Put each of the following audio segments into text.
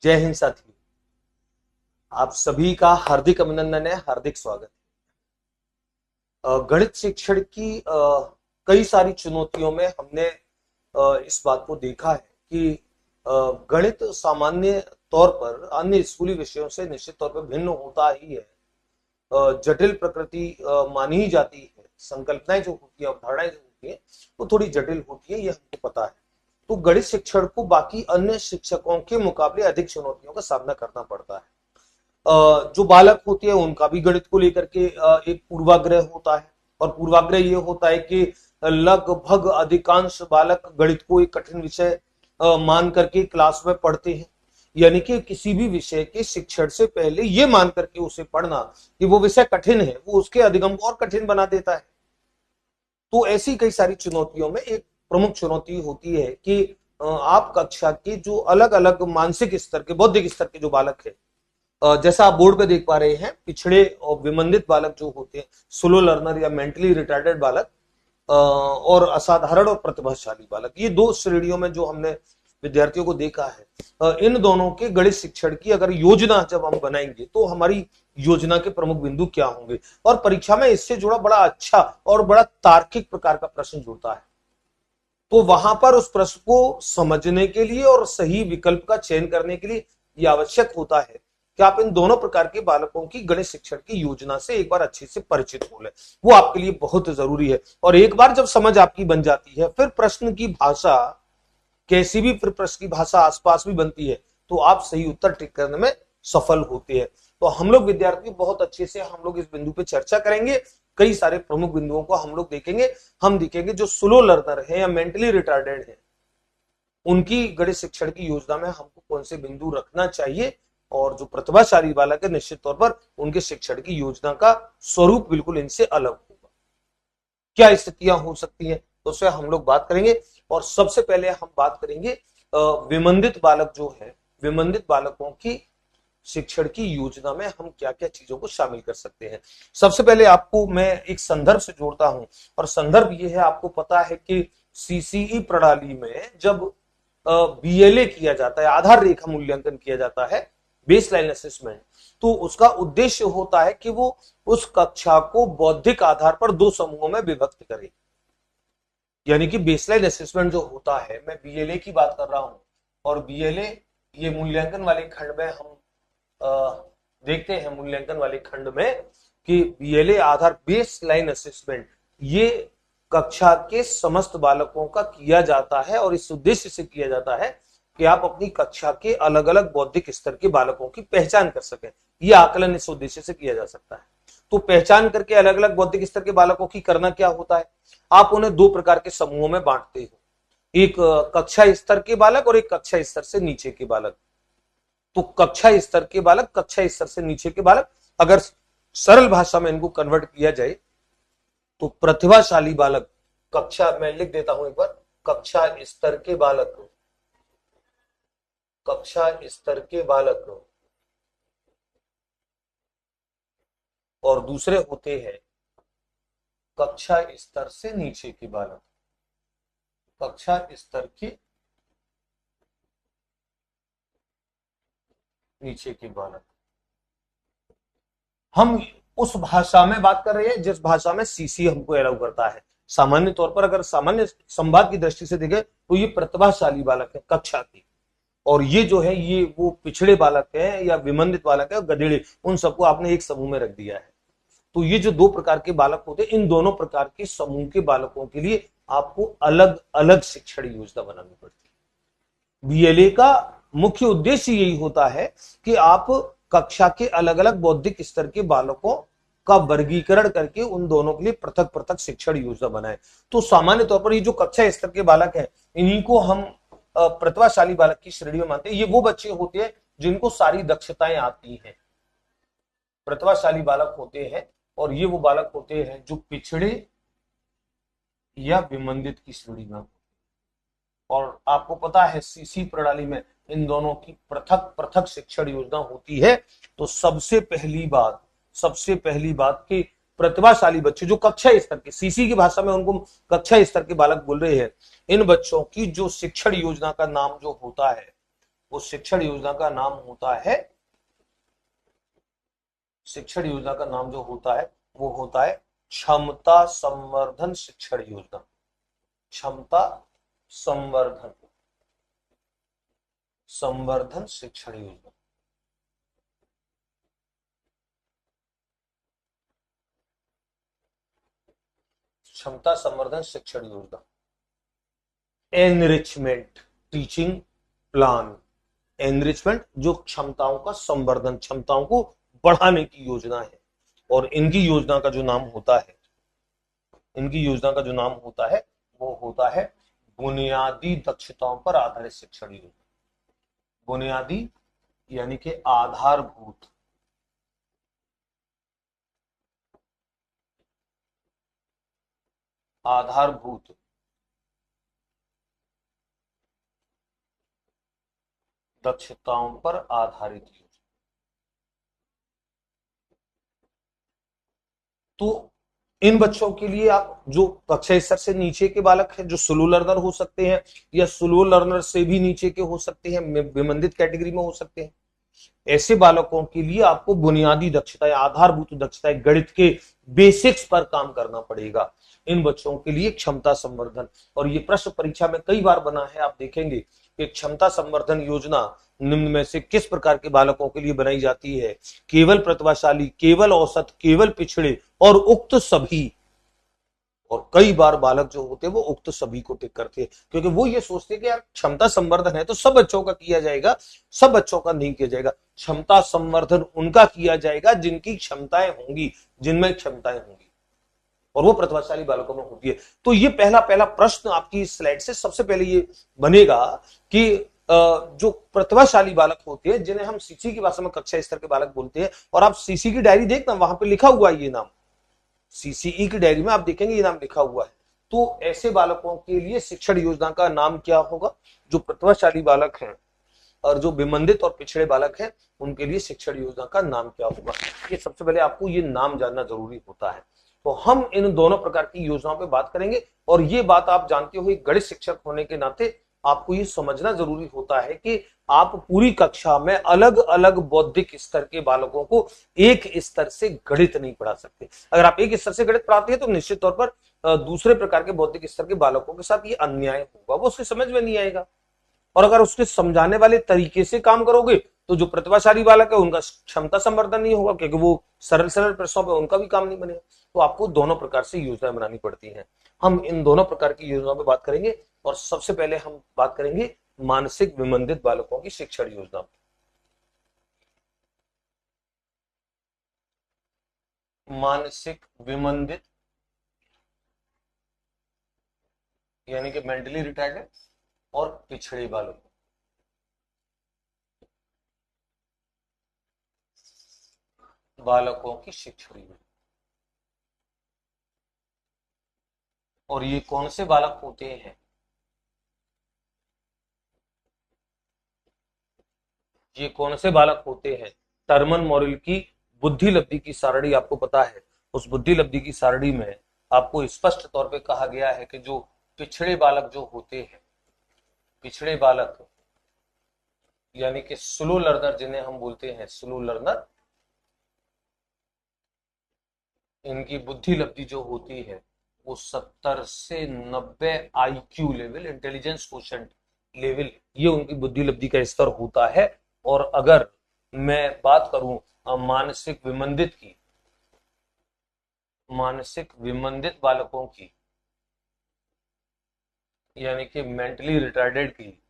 जय हिंद साथियों, आप सभी का हार्दिक अभिनंदन है, हार्दिक स्वागत है। गणित शिक्षण की कई सारी चुनौतियों में हमने इस बात को देखा है कि गणित सामान्य तौर पर अन्य स्कूली विषयों से निश्चित तौर पर भिन्न होता ही है। जटिल प्रकृति मानी ही जाती है, संकल्पनाएं जो होती है, अवधारणाएं जो होती है वो थोड़ी जटिल होती है, ये हमको पता है। तो गणित शिक्षण को बाकी अन्य शिक्षकों के मुकाबले अधिक चुनौतियों का सामना करना पड़ता है। जो बालक होते हैं उनका भी गणित को लेकर के एक पूर्वाग्रह होता है, और पूर्वाग्रह ये होता है कि लगभग अधिकांश बालक गणित को एक कठिन विषय मान करके क्लास में पढ़ते हैं, यानी कि किसी भी विषय के शिक्षण से पहले ये मान करके उसे पढ़ना कि वो विषय कठिन है, वो उसके अधिगम को और कठिन बना देता है। तो ऐसी कई सारी चुनौतियों में एक प्रमुख चुनौती होती है कि आप कक्षा के जो अलग अलग मानसिक स्तर के, बौद्धिक स्तर के जो बालक है, जैसा आप बोर्ड पे देख पा रहे हैं, पिछड़े और विमंदित बालक जो होते हैं, स्लो लर्नर या मेंटली रिटार्डेड बालक, और असाधारण और प्रतिभाशाली बालक, ये दो श्रेणियों में जो हमने विद्यार्थियों को देखा है। इन दोनों के गणित शिक्षण की अगर योजना जब हम बनाएंगे तो हमारी योजना के प्रमुख बिंदु क्या होंगे, और परीक्षा में इससे जुड़ा बड़ा अच्छा और बड़ा तार्किक प्रकार का प्रश्न जुड़ता है। तो वहां पर उस प्रश्न को समझने के लिए और सही विकल्प का चयन करने के लिए यह आवश्यक होता है कि आप इन दोनों प्रकार के बालकों की गणित शिक्षण की योजना से एक बार अच्छे से परिचित हो लें। वो आपके लिए बहुत जरूरी है। और एक बार जब समझ आपकी बन जाती है, फिर प्रश्न की भाषा कैसी भी, फिर प्रश्न की भाषा आसपास भी बनती है, तो आप सही उत्तर टिक करने में सफल होते हैं। तो हम लोग विद्यार्थी बहुत अच्छे से हम लोग इस बिंदु पे चर्चा करेंगे। कई सारे प्रमुख बिंदुओं को हम लोग देखेंगे। हम देखेंगे जो स्लो लर्नर है या मेंटली रिटार्डेड है, उनकी गणित शिक्षण की योजना में हमको कौन से बिंदु रखना चाहिए, और जो प्रतिभाशाली बालक है निश्चित तौर पर उनके शिक्षण की योजना का स्वरूप बिल्कुल इनसे अलग होगा। क्या स्थितियां हो सकती हैं, तो उससे हम लोग बात करेंगे। और सबसे पहले हम बात करेंगे विमंदित बालक जो है, विमंदित बालकों की शिक्षण की योजना में हम क्या क्या चीजों को शामिल कर सकते हैं। सबसे पहले आपको मैं एक संदर्भ से जोड़ता हूं, और संदर्भ ये है, आपको पता है कि सीसीई प्रणाली में जब बीएलए किया जाता है, आधार रेखा मूल्यांकन किया जाता है, बेसलाइन असेसमेंट, तो उसका उद्देश्य होता है कि वो उस कक्षा को बौद्धिक आधार पर दो समूहों में विभक्त करे। यानी कि बेसलाइन असेसमेंट जो होता है, मैं बीएलए की बात कर रहा हूं, और बीएलए ये मूल्यांकन वाले खंड में हम देखते हैं, मूल्यांकन वाले खंड में कि बीएलए आधार बेसलाइन असेसमेंट ये कक्षा के समस्त बालकों का किया जाता है, और इस उद्देश्य से किया जाता है कि आप अपनी कक्षा के अलग अलग बौद्धिक स्तर के बालकों की पहचान कर सकें। यह आकलन इस उद्देश्य से किया जा सकता है। तो पहचान करके अलग अलग बौद्धिक स्तर के बालकों की करना क्या होता है, आप उन्हें दो प्रकार के समूहों में बांटते हो, एक कक्षा स्तर के बालक और एक कक्षा स्तर से नीचे के बालक। तो कक्षा स्तर के बालक, कक्षा स्तर से नीचे के बालक, अगर सरल भाषा में इनको कन्वर्ट किया जाए तो प्रतिभाशाली बालक, कक्षा, मैं लिख देता हूं एक बार, कक्षा स्तर के बालक, कक्षा स्तर के बालक, और दूसरे होते हैं कक्षा स्तर से नीचे के बालक, कक्षा स्तर के नीचे के बालक। हम उस भाषा में बात कर रहे हैं जिस भाषा में सीसी हमको अलाउ करता है। सामान्य तौर पर अगर सामान्य संवाद की दृष्टि से देखें तो ये प्रतिभाशाली बालक है कक्षा की, और ये जो है ये वो पिछड़े बालक है या विमंदित बालक है, गधेड़े, उन सबको आपने एक समूह में रख दिया है। तो ये जो दो प्रकार के बालक होते हैं, इन दोनों प्रकार के समूह के बालकों के लिए आपको अलग अलग शिक्षण योजना बनानी पड़ती है। बीएलए का मुख्य उद्देश्य यही होता है कि आप कक्षा के अलग अलग बौद्धिक स्तर के बालकों का वर्गीकरण करके उन दोनों के लिए पृथक पृथक शिक्षण योजना बनाए। तो सामान्य तौर पर ये जो कक्षा स्तर के बालक हैं, इन्हीं को हम प्रतिभाशाली बालक की श्रेणी में मानते हैं। ये वो बच्चे होते हैं जिनको सारी दक्षताएं आती हैं, प्रतिभाशाली बालक होते हैं, और ये वो बालक होते हैं जो पिछड़े या विमंदित की श्रेणी में। और आपको पता है सीसी प्रणाली में इन दोनों की पृथक पृथक शिक्षण योजना होती है। तो सबसे पहली बात कि प्रतिभाशाली बच्चे जो कक्षा स्तर के, सीसी की भाषा में उनको कक्षा स्तर के बालक बोल रहे हैं, इन बच्चों की जो शिक्षण योजना का नाम जो होता है उस शिक्षण योजना का नाम होता है, शिक्षण योजना का नाम जो होता है वो होता है क्षमता संवर्धन शिक्षण योजना। क्षमता संवर्धन संवर्धन शिक्षण योजना। क्षमता संवर्धन शिक्षण योजना। Enrichment teaching plan. एनरिचमेंट जो क्षमताओं का संवर्धन, क्षमताओं को बढ़ाने की योजना है। और इनकी योजना का जो नाम होता है, इनकी योजना का जो नाम होता है वो होता है बुनियादी दक्षताओं पर आधारित शिक्षण योजना। बुनियादी यानी कि आधारभूत, आधारभूत दक्षताओं पर आधारित योजना। तो इन बच्चों के लिए आप जो कक्षा स्तर से नीचे के बालक हैं, जो स्लो लर्नर हो सकते हैं या स्लो लर्नर से भी नीचे के हो सकते हैं, विमंदित कैटेगरी में हो सकते हैं, ऐसे बालकों के लिए आपको बुनियादी दक्षताएं, आधारभूत दक्षताएं, गणित के बेसिक्स पर काम करना पड़ेगा। इन बच्चों के लिए क्षमता संवर्धन, और ये प्रश्न परीक्षा में कई बार बना है, आप देखेंगे कि क्षमता संवर्धन योजना निम्न में से किस प्रकार के बालकों के लिए बनाई जाती है? केवल प्रतिभाशाली, केवल औसत, केवल पिछड़े और उक्त सभी। और कई बार बालक जो होते हैं वो उक्त सभी को टिक करते हैं, क्योंकि वो ये सोचते हैं कि यार क्षमता संवर्धन है तो सब बच्चों का किया जाएगा, सब बच्चों का नहीं किया जाएगा। क्षमता संवर्धन उनका किया जाएगा जिनकी क्षमताएं होंगी, जिनमें क्षमताएं होंगी, और वो प्रतिभाशाली बालकों में होती है। तो ये पहला पहला प्रश्न आपकी स्लाइड से सबसे पहले ये बनेगा कि जो प्रतिभाशाली बालक होते हैं, जिन्हें हम सीसी की भाषा में कक्षा स्तर के बालक बोलते हैं, और आप सीसी की डायरी देखना, वहां पे लिखा हुआ है ये नाम, सीसीई की डायरी में आप देखेंगे ये नाम लिखा हुआ है। तो ऐसे बालकों के लिए शिक्षण योजना का नाम क्या होगा? जो प्रतिभाशाली बालक हैं और जो विमंदित और पिछड़े बालक हैं, उनके लिए शिक्षण योजना का नाम क्या होगा? ये सबसे पहले आपको ये नाम जानना जरूरी होता है। तो हम इन दोनों प्रकार की योजनाओं पे बात करेंगे, और ये बात आप जानते हो, गणित शिक्षक होने के नाते आपको ये समझना जरूरी होता है कि आप पूरी कक्षा में अलग अलग बौद्धिक स्तर के बालकों को एक स्तर से गणित नहीं पढ़ा सकते। अगर आप एक स्तर से गणित पढ़ाते हैं तो निश्चित तौर पर दूसरे प्रकार के बौद्धिक स्तर के बालकों के साथ ये अन्याय होगा, वो उसके समझ में नहीं आएगा। और अगर उसके समझाने वाले तरीके से काम करोगे तो जो प्रतिभाशाली बालक है उनका क्षमता संवर्धन नहीं होगा, क्योंकि वो सरल सरल प्रश्नों पे उनका भी काम नहीं बनेगा। तो आपको दोनों प्रकार से योजनाएं बनानी पड़ती हैं। हम इन दोनों प्रकार की योजनाओं पे बात करेंगे, और सबसे पहले हम बात करेंगे मानसिक विमंदित बालकों की शिक्षण योजना। मानसिक विमंदित यानी कि मेंटली रिटार्डेड और पिछड़े बालकों की शिक्षण योजना। और ये कौन से बालक होते हैं? ये कौन से बालक होते हैं? टर्मन मॉरल की बुद्धि लब्धि की सारणी आपको पता है। उस बुद्धि लब्धि की सारणी में आपको स्पष्ट तौर पे कहा गया है कि जो पिछड़े बालक जो होते हैं, पिछड़े बालक यानी कि स्लो लर्नर, जिन्हें हम बोलते हैं स्लो लर्नर, इनकी बुद्धि लब्धि जो होती है वो 70 से 90 IQ level, intelligence quotient level, ये उनकी बुद्धि लब्धि का स्तर होता है। और अगर मैं बात करूं मानसिक विमंदित की, मानसिक विमंदित बालकों की यानी कि मेंटली रिटार्डेड की,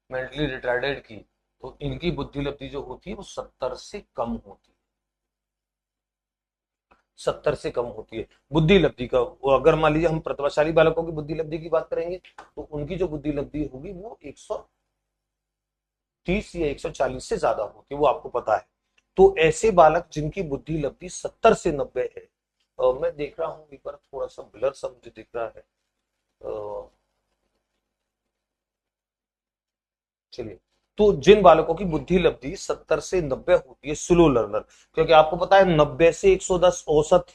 मेंटली रिटार्डेड की, तो इनकी बुद्धि लब्धि जो होती है वो 70 से कम होती है, 70 से कम होती है बुद्धि लब्धि का। अगर मान लीजिए हम प्रतिभाशाली बालकों की बुद्धि लब्धि की बात करेंगे तो उनकी जो बुद्धि लब्धि होगी वो 130 या 140 से ज्यादा होती है, वो आपको पता है। तो ऐसे बालक जिनकी बुद्धि लब्धि 70 से 90 है, मैं देख रहा हूं एक बार थोड़ा सा ब्लर सा मुझे दिख रहा है, चलिए। तो जिन बालकों की बुद्धि लब्धि 70 से 90 होती है, स्लो लर्नर, क्योंकि आपको पता है 90 से 110 औसत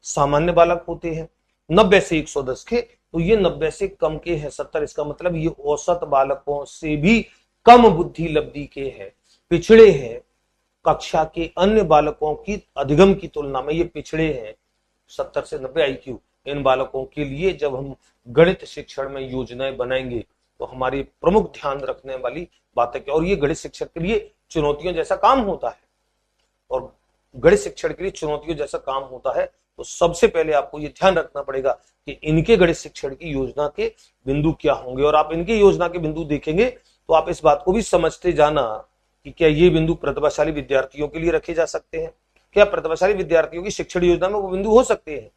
सामान्य बालक होते हैं, 90 से 110 के तो ये 90 से कम के हैं 70, इसका मतलब ये औसत बालकों से भी कम बुद्धि लब्धि के हैं, पिछड़े हैं, कक्षा के अन्य बालकों की अधिगम की तुलना में ये पिछड़े हैं। 70 से 90 आईक्यू इन बालकों के लिए जब हम गणित शिक्षण में योजनाएं बनाएंगे तो हमारी प्रमुख ध्यान रखने वाली बात है कि, और ये गणित शिक्षक के लिए चुनौतियों जैसा काम होता है, और गणित शिक्षण के लिए चुनौतियों जैसा काम होता है, तो सबसे पहले आपको ये ध्यान रखना पड़ेगा कि इनके गणित शिक्षण की योजना के बिंदु क्या होंगे, और आप इनके योजना के बिंदु देखेंगे तो आप इस बात को भी समझते जाना कि क्या ये बिंदु प्रतिभाशाली विद्यार्थियों के लिए रखे जा सकते हैं, क्या प्रतिभाशाली विद्यार्थियों की शिक्षण योजना में वो बिंदु हो सकते हैं।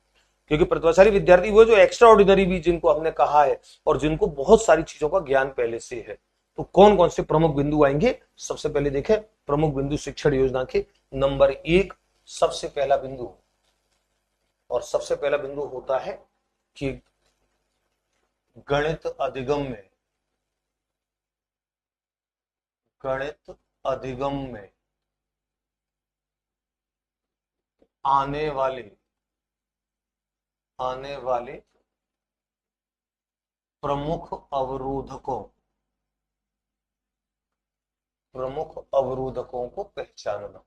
क्योंकि प्रतिभाशाली विद्यार्थी वो जो एक्स्ट्रा ऑर्डिनरी भी जिनको हमने कहा है और जिनको बहुत सारी चीजों का ज्ञान पहले से है, तो कौन कौन से प्रमुख बिंदु आएंगे। सबसे पहले देखें प्रमुख बिंदु शिक्षण योजना के। नंबर 1 सबसे पहला बिंदु, और सबसे पहला बिंदु होता है कि गणित अधिगम में, गणित अधिगम में आने वाले प्रमुख अवरोधकों को पहचानना।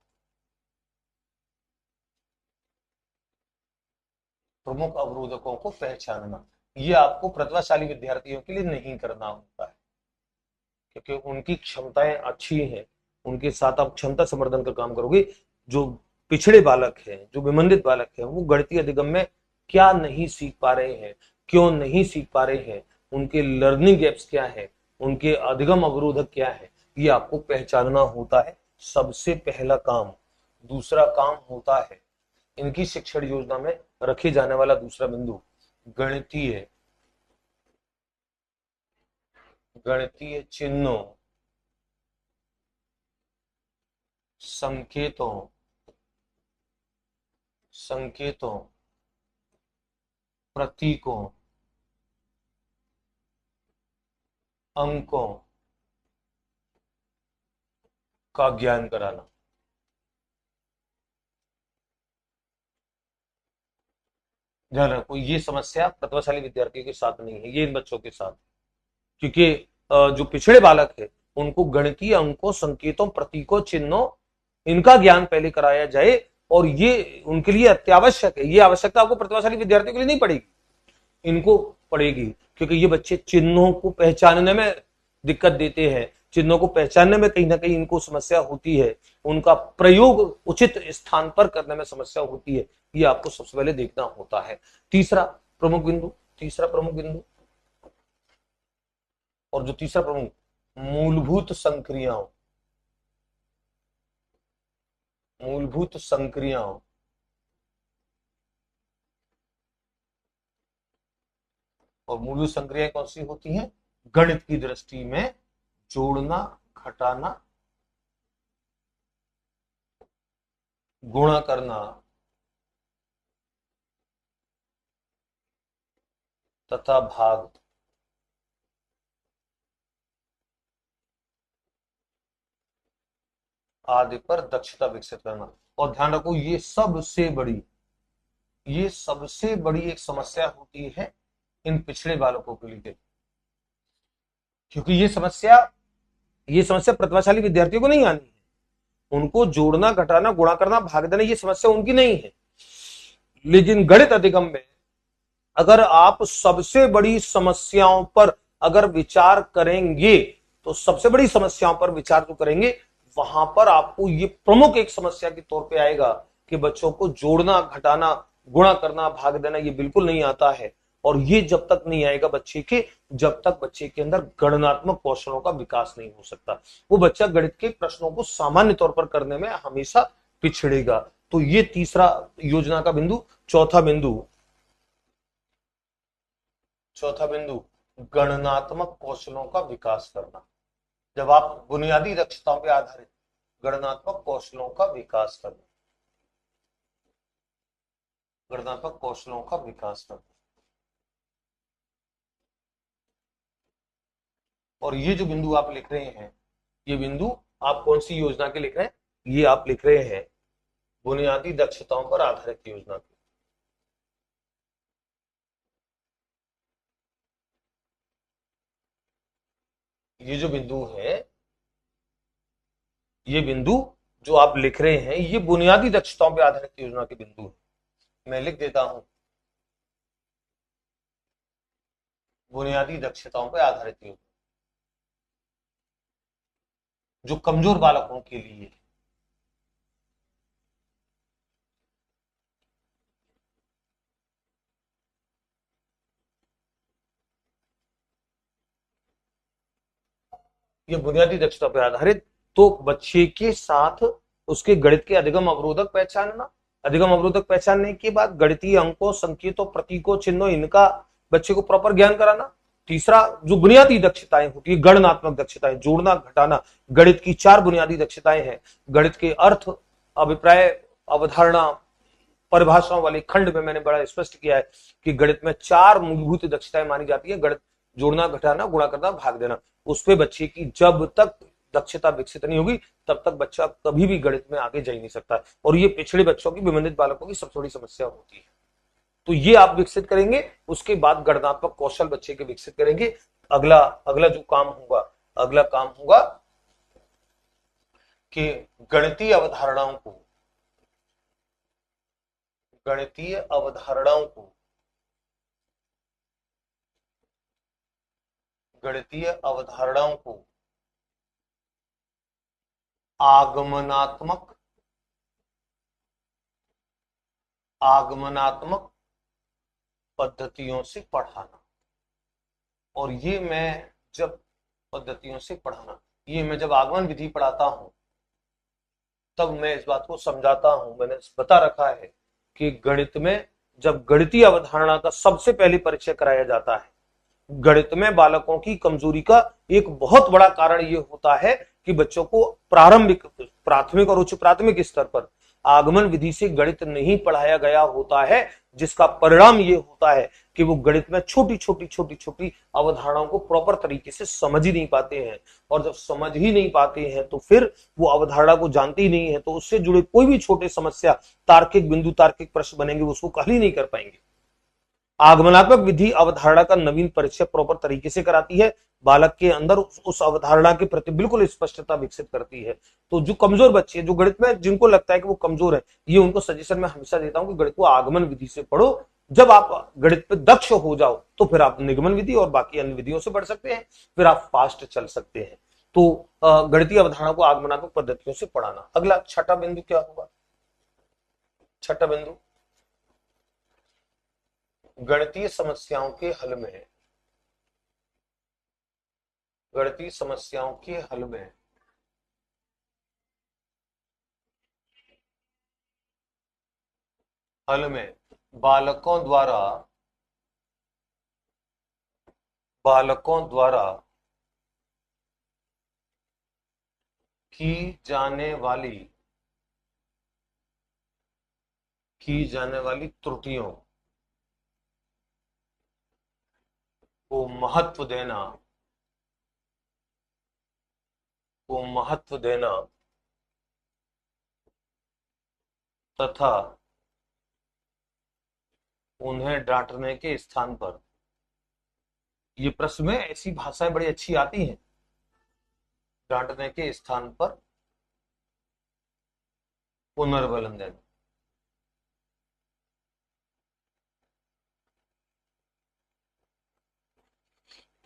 प्रमुख अवरोधकों को पहचानना, ये आपको प्रतिभाशाली विद्यार्थियों के लिए नहीं करना होता है, क्योंकि उनकी क्षमताएं अच्छी हैं, उनके साथ आप क्षमता संवर्धन का काम करोगे। जो पिछड़े बालक हैं, जो विमंडित बालक हैं, वो गणितीय अधिगम में क्या नहीं सीख पा रहे हैं, क्यों नहीं सीख पा रहे हैं, उनके लर्निंग गैप्स क्या है, उनके अधिगम अवरोधक क्या है, ये आपको पहचानना होता है सबसे पहला काम। दूसरा काम होता है इनकी शिक्षण योजना में रखे जाने वाला दूसरा बिंदु गणितीय चिन्हों, संकेतों, प्रतीकों, अंकों का ज्ञान कराना। ध्यान रखो, ये समस्या प्रतिभाशाली विद्यार्थियों के साथ नहीं है, ये इन बच्चों के साथ, क्योंकि जो पिछड़े बालक है उनको गणितीय अंकों, संकेतों, प्रतीकों, चिन्हों, इनका ज्ञान पहले कराया जाए, और ये उनके लिए अत्यावश्यक है। ये आवश्यकता आपको प्रतिभाशाली विद्यार्थियों के लिए नहीं पड़ेगी, इनको पड़ेगी, क्योंकि ये बच्चे चिन्हों को पहचानने में दिक्कत देते हैं, चिन्हों को पहचानने में कहीं ना कहीं इनको समस्या होती है, उनका प्रयोग उचित स्थान पर करने में समस्या होती है, ये आपको सबसे पहले देखना होता है। तीसरा प्रमुख बिंदु, और जो तीसरा प्रमुख, मूलभूत संक्रियाओं, और मूलभूत संक्रियाएं कौन सी होती हैं। गणित की दृष्टि में जोड़ना, घटाना, गुणा करना तथा भाग आदि पर दक्षता विकसित करना। और ध्यान रखो, ये सबसे बड़ी एक समस्या होती है इन पिछड़े बालकों के लिए, क्योंकि ये समस्या प्रतिभाशाली विद्यार्थियों को नहीं आनी है। उनको जोड़ना, घटाना, गुणा करना, भाग देना, ये समस्या उनकी नहीं है। लेकिन गणित अधिगम में अगर आप सबसे बड़ी समस्याओं पर अगर विचार करेंगे, तो सबसे बड़ी समस्याओं पर विचार जो करेंगे, वहां पर आपको ये प्रमुख एक समस्या के तौर पे आएगा कि बच्चों को जोड़ना, घटाना, गुणा करना, भाग देना ये बिल्कुल नहीं आता है। और ये जब तक नहीं आएगा जब तक बच्चे के अंदर गणनात्मक कौशलों का विकास नहीं हो सकता, वो बच्चा गणित के प्रश्नों को सामान्य तौर पर करने में हमेशा पिछड़ेगा। तो ये तीसरा योजना का बिंदु। चौथा बिंदु गणनात्मक कौशलों का विकास करना। जब आप बुनियादी दक्षताओं पर आधारित गणनात्मक कौशलों का विकास करना, और ये जो बिंदु आप लिख रहे हैं, ये बिंदु आप कौन सी योजना के लिख रहे हैं, ये आप लिख रहे हैं बुनियादी दक्षताओं पर आधारित योजना के। ये जो बिंदु है, ये बिंदु जो आप लिख रहे हैं, ये बुनियादी दक्षताओं पर आधारित योजना के बिंदु है। मैं लिख देता हूं, बुनियादी दक्षताओं पर आधारित योजना, जो कमजोर बालकों के लिए। ये बुनियादी दक्षता पर आधारित, तो बच्चे के साथ उसके गणित के अधिगम अवरोधक पहचानना, अधिगम अवरोधक पहचानने के बाद गणितीय अंकों, संकेतों, प्रतीकों, चिन्हों, इनका बच्चे को प्रॉपर ज्ञान कराना। तीसरा, जो बुनियादी दक्षताएं होती है, गणनात्मक दक्षताएं, जोड़ना, घटाना, गणित की 4 बुनियादी दक्षताएं हैं। गणित के अर्थ, अभिप्राय, अवधारणा, परिभाषाओं वाले खंड में मैंने बड़ा स्पष्ट किया है कि गणित में 4 मूलभूत दक्षताएं मानी जाती है। गणित जोड़ना, घटाना, गुणा करना, भाग देना। उस पे बच्चे की जब तक दक्षता विकसित नहीं होगी तब तक बच्चा कभी भी गणित में आगे जा ही नहीं सकता। और ये पिछड़े बच्चों की, विमंदित बालकों की सबसे बड़ी समस्या होती है। तो ये आप विकसित करेंगे, उसके बाद गणनात्मक कौशल बच्चे के विकसित करेंगे। अगला अगला जो काम होगा, अगला काम होगा कि गणितीय अवधारणाओं को, गणितीय अवधारणाओं को, गणितीय अवधारणाओं को आगमनात्मक, आगमनात्मक पद्धतियों से पढ़ाना। और ये मैं जब पद्धतियों से पढ़ाना, ये मैं जब आगमन विधि पढ़ाता हूं तब मैं इस बात को समझाता हूं, मैंने बता रखा है कि गणित में जब गणितीय अवधारणा का सबसे पहले परिचय कराया जाता है, गणित में बालकों की कमजोरी का एक बहुत बड़ा कारण यह होता है कि बच्चों को प्रारंभिक, प्राथमिक और उच्च प्राथमिक स्तर पर आगमन विधि से गणित नहीं पढ़ाया गया होता है, जिसका परिणाम यह होता है कि वो गणित में छोटी छोटी छोटी छोटी अवधारणाओं को प्रॉपर तरीके से समझ ही नहीं पाते हैं। और जब समझ ही नहीं पाते हैं तो फिर वो अवधारणा को जानते ही नहीं है, तो उससे जुड़े कोई भी छोटे समस्या, तार्किक बिंदु, तार्किक प्रश्न बनेंगे, उसको हल ही नहीं कर पाएंगे। आगमनात्मक विधि अवधारणा का नवीन परिचय प्रॉपर तरीके से कराती है, बालक के अंदर उस अवधारणा के प्रति बिल्कुल स्पष्टता विकसित करती है। तो जो कमजोर बच्चे, जो गणित में जिनको लगता है कि वो कमजोर है, ये उनको सजेशन मैं हमेशा देता हूं कि गणित को आगमन विधि से पढ़ो। जब आप गणित पे दक्ष हो जाओ तो फिर आप निगमन विधि और बाकी अन्य विधियों से बढ़ सकते हैं, फिर आप फास्ट चल सकते हैं। तो गणितीय अवधारणा को आगमनात्मक पद्धतियों से पढ़ाना। अगला छठा बिंदु क्या होगा? छठा बिंदु, गणितीय समस्याओं के हल में, गणितीय समस्याओं के हल में बालकों द्वारा, बालकों द्वारा की जाने वाली त्रुटियों को महत्व देना, को महत्व देना तथा उन्हें डांटने के स्थान पर, ये प्रश्न में ऐसी भाषाएं बड़ी अच्छी आती हैं, डांटने के स्थान पर पुनर्बलन देना।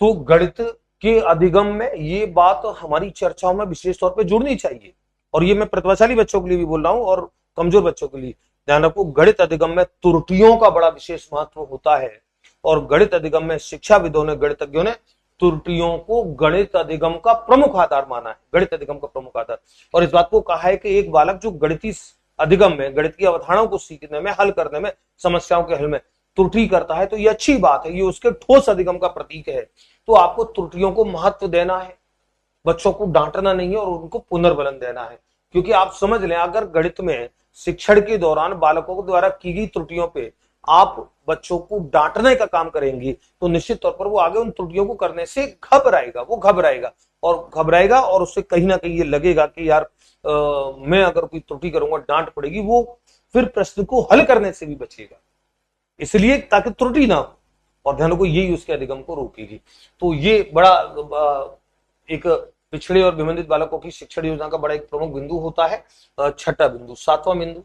तो गणित के अधिगम में ये बात हमारी चर्चाओं में विशेष तौर पे जुड़नी चाहिए, और ये मैं प्रतिभाशाली बच्चों के लिए भी बोल रहा हूं और कमजोर बच्चों के लिए। ध्यान रखो, गणित अधिगम में त्रुटियों का बड़ा विशेष महत्व होता है, और गणित अधिगम में शिक्षाविदों ने, गणितज्ञों ने त्रुटियों को गणित अधिगम का प्रमुख आधार माना है, गणित अधिगम का प्रमुख आधार। और इस बात को कहा है कि एक बालक जो गणितीय अधिगम में, गणित की अवधारणाओं को सीखने में, हल करने में, समस्याओं के हल में त्रुटि करता है, तो ये अच्छी बात है, ये उसके ठोस अधिगम का प्रतीक है। तो आपको त्रुटियों को महत्व देना है, बच्चों को डांटना नहीं है और उनको पुनर्बलन देना है। क्योंकि आप समझ लें, अगर गणित में शिक्षण के दौरान बालकों द्वारा की गई त्रुटियों पे आप बच्चों को डांटने का काम करेंगे तो निश्चित तौर पर वो आगे उन त्रुटियों को करने से घबराएगा, वो घबराएगा और उससे कहीं ना कहीं ये लगेगा कि यार मैं अगर कोई त्रुटि करूंगा, डांट पड़ेगी, वो फिर प्रश्न को हल करने से भी बचेगा, इसलिए ताकि त्रुटि ना हो। और ध्यान रखो, यही उसके अधिगम को रोकेगी। तो ये बड़ा एक पिछड़े और विमंदित बालकों की शिक्षण योजना का बड़ा एक प्रमुख बिंदु होता है। छठा बिंदु, सातवां बिंदु,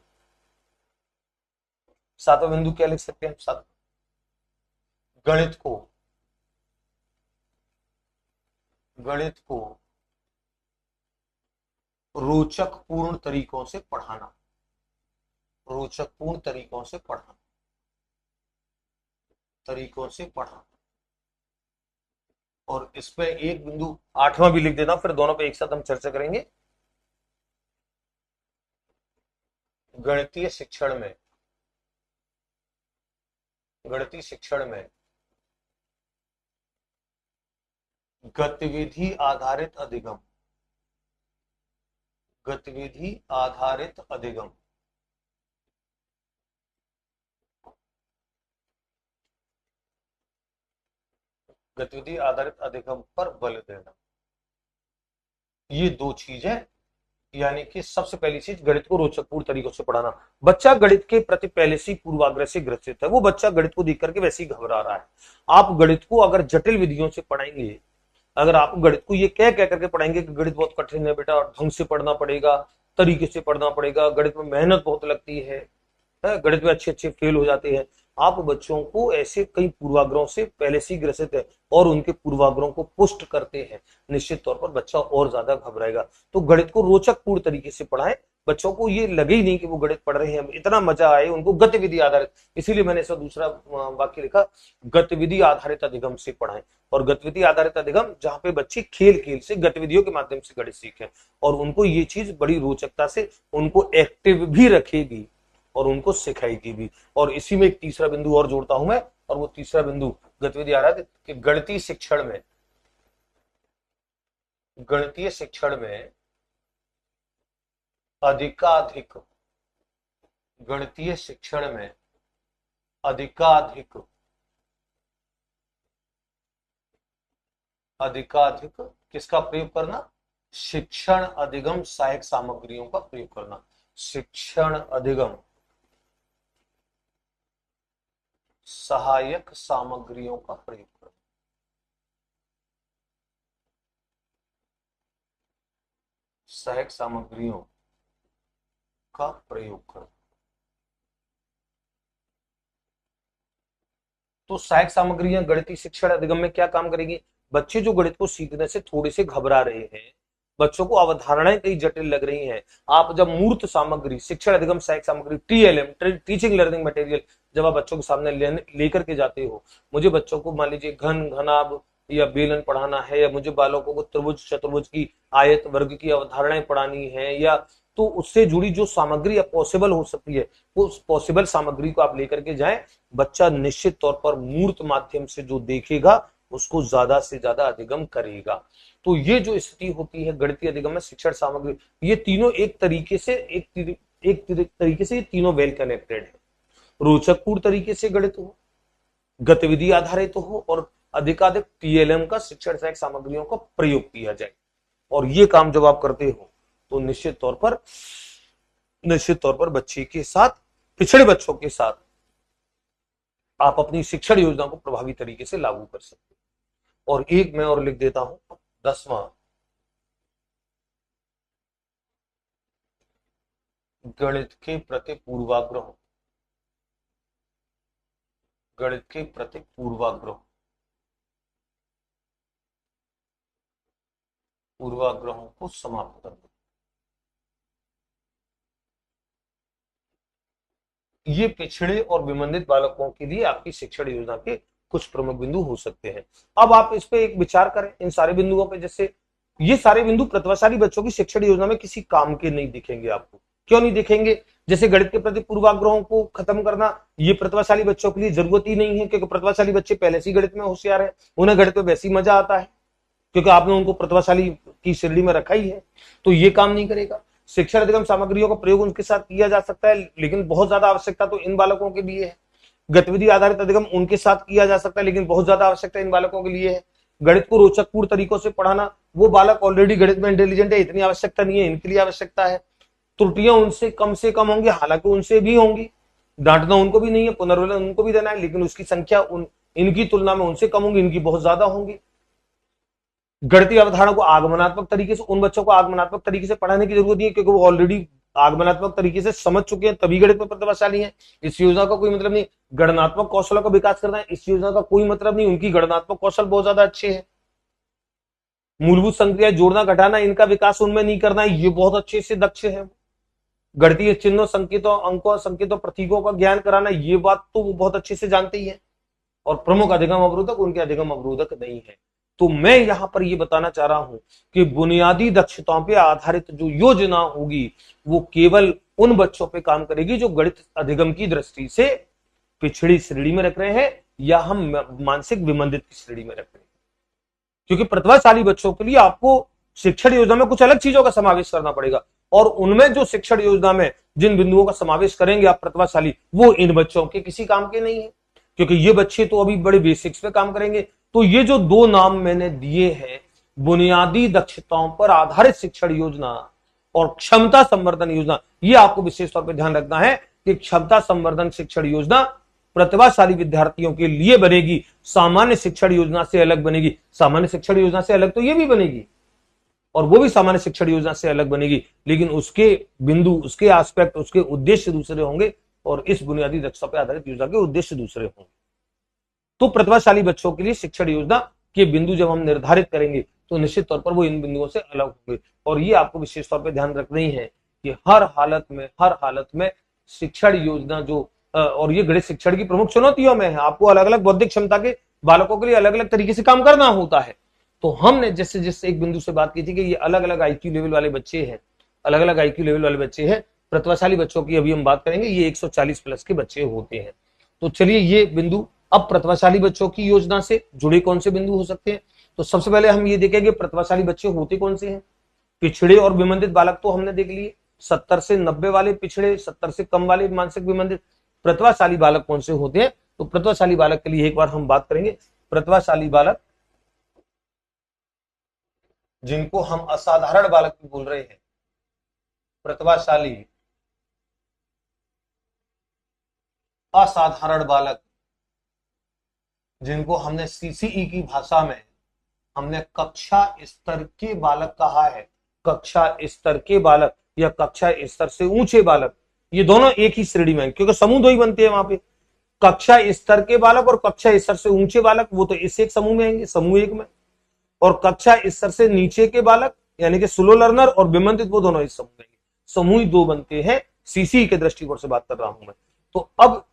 सातवां बिंदु क्या लिख सकते हैं? सात, गणित को, गणित को रोचक पूर्ण तरीकों से पढ़ाना, रोचक पूर्ण तरीकों से पढ़ाना, तरीकों से पढ़ाना। और इस पे एक बिंदु आठवां भी लिख देना, फिर दोनों पे एक साथ हम चर्चा करेंगे। गणितीय शिक्षण में, गणितीय शिक्षण में गतिविधि आधारित अधिगम, गतिविधि आधारित अधिगम, गतिविधि आधारित अधिगम पर बल देना। ये दो चीज है, यानी कि सबसे पहली चीज गणित को रोचकपूर्ण तरीकों से पढ़ाना। बच्चा गणित के प्रति पहले से पूर्वाग्रह से ग्रसित है, वो बच्चा गणित को देख करके वैसे ही घबरा रहा है। आप गणित को अगर जटिल विधियों से पढ़ाएंगे, अगर आप गणित को ये कह करके पढ़ाएंगे कि गणित बहुत कठिन है बेटा, ढंग से पढ़ना पड़ेगा, तरीके से पढ़ना पड़ेगा, गणित में मेहनत बहुत लगती है, गणित में अच्छे अच्छे फेल हो जाते हैं, आप बच्चों को ऐसे कई पूर्वाग्रहों से पहले से ही ग्रसित है और उनके पूर्वाग्रहों को पुष्ट करते हैं, निश्चित तौर पर बच्चा और ज्यादा घबराएगा। तो गणित को रोचक पूर्ण तरीके से पढ़ाएं, बच्चों को ये लगे ही नहीं कि वो गणित पढ़ रहे हैं, इतना मजा आए उनको, गतिविधि आधारित। इसीलिए मैंने इसका दूसरा वाक्य लिखा, गतिविधि आधारित अधिगम से पढ़ाएं। और गतिविधि आधारित अधिगम जहां पे बच्चे खेल खेल से, गतिविधियों के माध्यम से गणित सीखें और उनको ये चीज बड़ी रोचकता से उनको एक्टिव भी रखेगी और उनको सिखाएगी भी। और इसी में एक तीसरा बिंदु और जोड़ता हूं मैं, और वो तीसरा बिंदु गतिविधि आधारित कि गणितीय शिक्षण में, गणितीय शिक्षण में अधिकाधिक, गणितीय शिक्षण में अधिकाधिक, अधिकाधिक किसका प्रयोग करना? शिक्षण अधिगम सहायक सामग्रियों का प्रयोग करना, शिक्षण अधिगम सहायक सामग्रियों का प्रयोग करना, सहायक सामग्रियों का प्रयोग करना। तो सहायक सामग्रियां गणितीय शिक्षण अधिगम में क्या काम करेगी? बच्चे जो गणित को सीखने से थोड़े से घबरा रहे हैं, बच्चों को अवधारणाएं कई जटिल लग रही हैं, आप जब मूर्त सामग्री, शिक्षण अधिगम सहायक सामग्री, टीएलएम, टीचिंग लर्निंग मटेरियल, जब आप बच्चों के सामने लेकर के जाते हो, मुझे बच्चों को मान लीजिए घन, घनाभ या बेलन पढ़ाना है, या मुझे बालकों को त्रिभुज चतुर्भुज की, आयत वर्ग की अवधारणाएं पढ़ानी है, या तो उससे जुड़ी जो सामग्री पॉसिबल हो सकती है, उस पॉसिबल सामग्री को आप लेकर के जाएं। बच्चा निश्चित तौर पर मूर्त माध्यम से जो देखेगा उसको ज्यादा से ज्यादा अधिगम करेगा। तो ये जो स्थिति होती है गणितीय अधिगम में शिक्षण सामग्री, ये तीनों एक तरीके से ये तीनों वेल कनेक्टेड है। रोचकपूर्ण तरीके से गणित हो, गतिविधि आधारित हो और अधिकाधिक टीएलएम का, शिक्षण सहायक सामग्रियों का प्रयोग किया जाए। और ये काम जब आप करते हो तो निश्चित तौर पर बच्चे के साथ, पिछड़े बच्चों के साथ आप अपनी शिक्षण योजना को प्रभावी तरीके से लागू कर सकते हो। और एक मैं और लिख देता हूं, 10वां, गणित के प्रति पूर्वाग्रह, गणित के प्रति पूर्वाग्रह, पूर्वाग्रहों को समाप्त करना। ये पिछड़े और विमंदित बालकों के लिए आपकी शिक्षण योजना के कुछ प्रमुख बिंदु हो सकते हैं। अब आप इस पे एक विचार करें, इन सारे बिंदुओं पे। जैसे ये सारे बिंदु प्रतिभाशाली बच्चों की शिक्षण योजना में किसी काम के नहीं दिखेंगे आपको। क्यों नहीं दिखेंगे? जैसे गणित के प्रति पूर्वाग्रहों को खत्म करना, ये प्रतिभाशाली बच्चों के लिए जरूरत ही नहीं है, क्योंकि प्रतिभाशाली बच्चे पहले से ही गणित में होशियार है, उन्हें गणित में वैसे ही मजा आता है, क्योंकि आपने उनको प्रतिभाशाली की श्रेणी में रखा ही है। तो ये काम नहीं करेगा। शिक्षण अधिगम सामग्रियों का प्रयोग उनके साथ किया जा सकता है, लेकिन बहुत ज्यादा आवश्यकता तो इन बालकों के लिए है। गतिविधि आधारित अधिगम उनके साथ किया जा सकता है, लेकिन बहुत ज्यादा आवश्यकता इन बालकों के लिए है। गणित को रोचकपूर्ण तरीकों से पढ़ाना, वो बालक ऑलरेडी गणित में इंटेलिजेंट है, इतनी आवश्यकता नहीं है, इनके लिए आवश्यकता है। त्रुटियां उनसे कम होंगी, हालांकि उनसे भी होंगी, डांटना उनको भी नहीं है, पुनर्विलन उनको भी देना है, लेकिन उसकी संख्या इनकी तुलना में उनसे कम होंगी, इनकी बहुत ज्यादा होंगी। गणितीय अवधारणा को आगमनात्मक तरीके से, उन बच्चों को आगमनात्मक तरीके से पढ़ाने की जरूरत नहीं है क्योंकि वो ऑलरेडी आगमनात्मक तरीके से समझ चुके हैं, तभी गणित में प्रतिभाशाली हैं। इस योजना का कोई मतलब नहीं गणनात्मक कौशलों का विकास करना है, इस योजना का कोई मतलब नहीं उनकी गणनात्मक कौशल बहुत ज्यादा अच्छे हैं। मूलभूत संक्रिया जोड़ना घटाना इनका विकास उनमें नहीं करना है, ये बहुत अच्छे से दक्ष है। गणितीय चिन्हों, संकेतों, अंकों, संकेतों, प्रतीकों का ज्ञान कराना, ये बात तो वो बहुत अच्छे से जानते ही है। और प्रमुख अधिगम अवरोधक उनके अधिगम अवरोधक नहीं है। तो मैं यहां पर ये बताना चाह रहा हूं कि बुनियादी दक्षताओं पे आधारित जो योजना होगी वो केवल उन बच्चों पे काम करेगी जो गणित अधिगम की दृष्टि से पिछड़ी श्रेणी में रख रहे हैं या हम मानसिक विमंदित की श्रेणी में रख रहे हैं। क्योंकि प्रतिभाशाली बच्चों के लिए आपको शिक्षण योजना में कुछ अलग चीजों का समावेश करना पड़ेगा, और उनमें जो शिक्षण योजना में जिन बिंदुओं का समावेश करेंगे आप प्रतिभाशाली, वो इन बच्चों के किसी काम के नहीं है, क्योंकि ये बच्चे तो अभी बड़े बेसिक्स पे काम करेंगे। तो ये जो दो नाम मैंने दिए हैं, बुनियादी दक्षताओं पर आधारित शिक्षण योजना और क्षमता संवर्धन योजना, ये आपको विशेष तौर पर ध्यान रखना है कि क्षमता संवर्धन शिक्षण योजना प्रतिभाशाली विद्यार्थियों के लिए बनेगी, सामान्य शिक्षण योजना से अलग बनेगी। सामान्य शिक्षण योजना से अलग तो ये भी बनेगी और वो भी सामान्य शिक्षण योजना से अलग बनेगी, लेकिन उसके बिंदु, उसके एस्पेक्ट, उसके उद्देश्य दूसरे होंगे और इस बुनियादी दक्षता पर आधारित योजना के उद्देश्य दूसरे होंगे। तो प्रतिभाशाली बच्चों के लिए शिक्षण योजना के बिंदु जब हम निर्धारित करेंगे तो निश्चित तौर पर वो इन बिंदुओं से अलग होंगे। और ये आपको विशेष तौर पर ध्यान रखना ही है कि हर हालत में शिक्षण योजना जो और ये गणित शिक्षण की प्रमुख चुनौतियों में है, आपको अलग अलग बौद्धिक क्षमता के बालकों के लिए अलग अलग तरीके से काम करना होता है। तो हमने जैसे एक बिंदु से बात की थी कि ये अलग अलग आईक्यू लेवल वाले बच्चे हैं, अलग अलग आईक्यू लेवल वाले बच्चे हैं। प्रतिभाशाली बच्चों की अभी हम बात करेंगे, ये 140 प्लस के बच्चे होते हैं। तो चलिए ये बिंदु, अब प्रतिभाशाली बच्चों की योजना से जुड़े कौन से बिंदु हो सकते हैं, तो सबसे पहले हम ये देखेंगे प्रतिभाशाली बच्चे होते कौन से हैं। पिछड़े और विमंदित बालक तो हमने देख लिए, 70 से 90 वाले पिछड़े, 70 से कम वाले मानसिक विमंदित। प्रतिभाशाली बालक कौन से होते हैं, तो प्रतिभाशाली बालक के लिए एक बार हम बात करेंगे। प्रतिभाशाली बालक जिनको हम असाधारण बालक भी बोल रहे हैं, प्रतिभाशाली असाधारण बालक जिनको हमने सीसीई की भाषा में हमने कक्षा स्तर के बालक कहा है। कक्षा स्तर के बालक या कक्षा स्तर से ऊंचे बालक, ये दोनों एक ही श्रेणी में, क्योंकि समूह दो ही बनते हैं वहां पे, कक्षा स्तर के बालक और कक्षा स्तर से ऊंचे बालक, वो तो इस एक समूह में आएंगे, समूह एक में। और कक्षा स्तर से नीचे के बालक यानी कि स्लो लर्नर और विमंदित, वो दोनों इस समूह में, समूह दो बनते हैं। सीसी के दृष्टिकोण से बात कर रहा हूं मैं। तो अब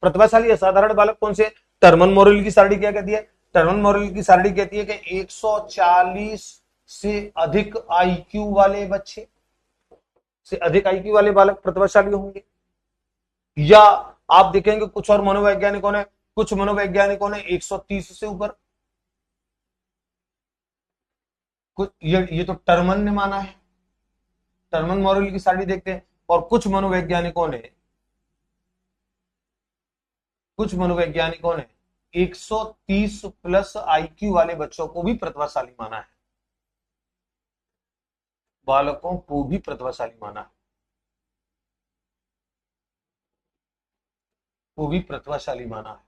प्रतिभाशाली असाधारण बालक कौन से, टर्मन मॉरेल की सारणी क्या कहती है, टर्मन मॉरेल की सारणी कहती है कि 140 से अधिक आईक्यू वाले बच्चे, से अधिक आईक्यू वाले बालक प्रतिभाशाली होंगे। या आप देखेंगे कुछ और मनोवैज्ञानिकों ने, कुछ मनोवैज्ञानिकों ने 130 से ऊपर, कुछ ये तो टर्मन ने माना है, टर्मन मॉरेल की सारणी देखते हैं। और कुछ मनोवैज्ञानिकों ने 130 प्लस आईक्यू वाले बच्चों को भी प्रतिभाशाली माना है, बालकों को भी प्रतिभाशाली माना है, वो भी प्रतिभाशाली माना है।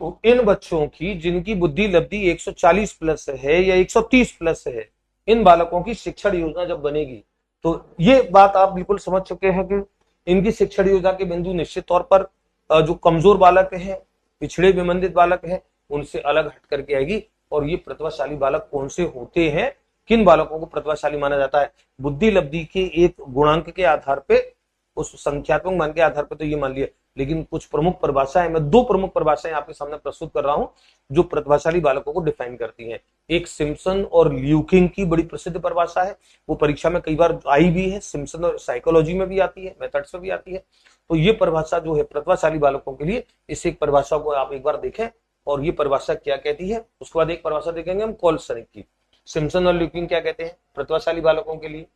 तो इन बच्चों की जिनकी बुद्धि लब्धि 140 प्लस है या 130 प्लस है, इन बालकों की शिक्षण योजना जब बनेगी तो ये बात आप बिल्कुल समझ चुके हैं कि इनकी शिक्षण योजना के बिंदु निश्चित तौर पर जो कमजोर बालक हैं, पिछड़े विमंदित बालक हैं, उनसे अलग हट करके आएगी। और ये प्रतिभाशाली बालक कौन से होते हैं, किन बालकों को प्रतिभाशाली माना जाता है, बुद्धि लब्धि के एक गुणांक के आधार पे, उस संख्यात्मक मान के आधार पर तो ये मान लिया, लेकिन कुछ प्रमुख परिभाषाएं, मैं दो प्रमुख परिभाषाएं आपके सामने प्रस्तुत कर रहा हूं जो प्रतिभाशाली बालकों को डिफाइन करती हैं। एक सिम्पसन और ल्यूकिंग की बड़ी प्रसिद्ध परिभाषा है, वो परीक्षा में कई बार आई भी है, सिम्पसन और साइकोलॉजी में भी आती है, मेथड्स में भी आती है। तो ये परिभाषा जो है प्रतिभाशाली बालकों के लिए, इस एक परिभाषा को आप एक बार देखें और ये परिभाषा क्या कहती है। उसके बाद एक परिभाषा देखेंगे हम कॉल्सनिक की। सिम्पसन और ल्यूकिंग क्या कहते हैं प्रतिभाशाली बालकों के लिए,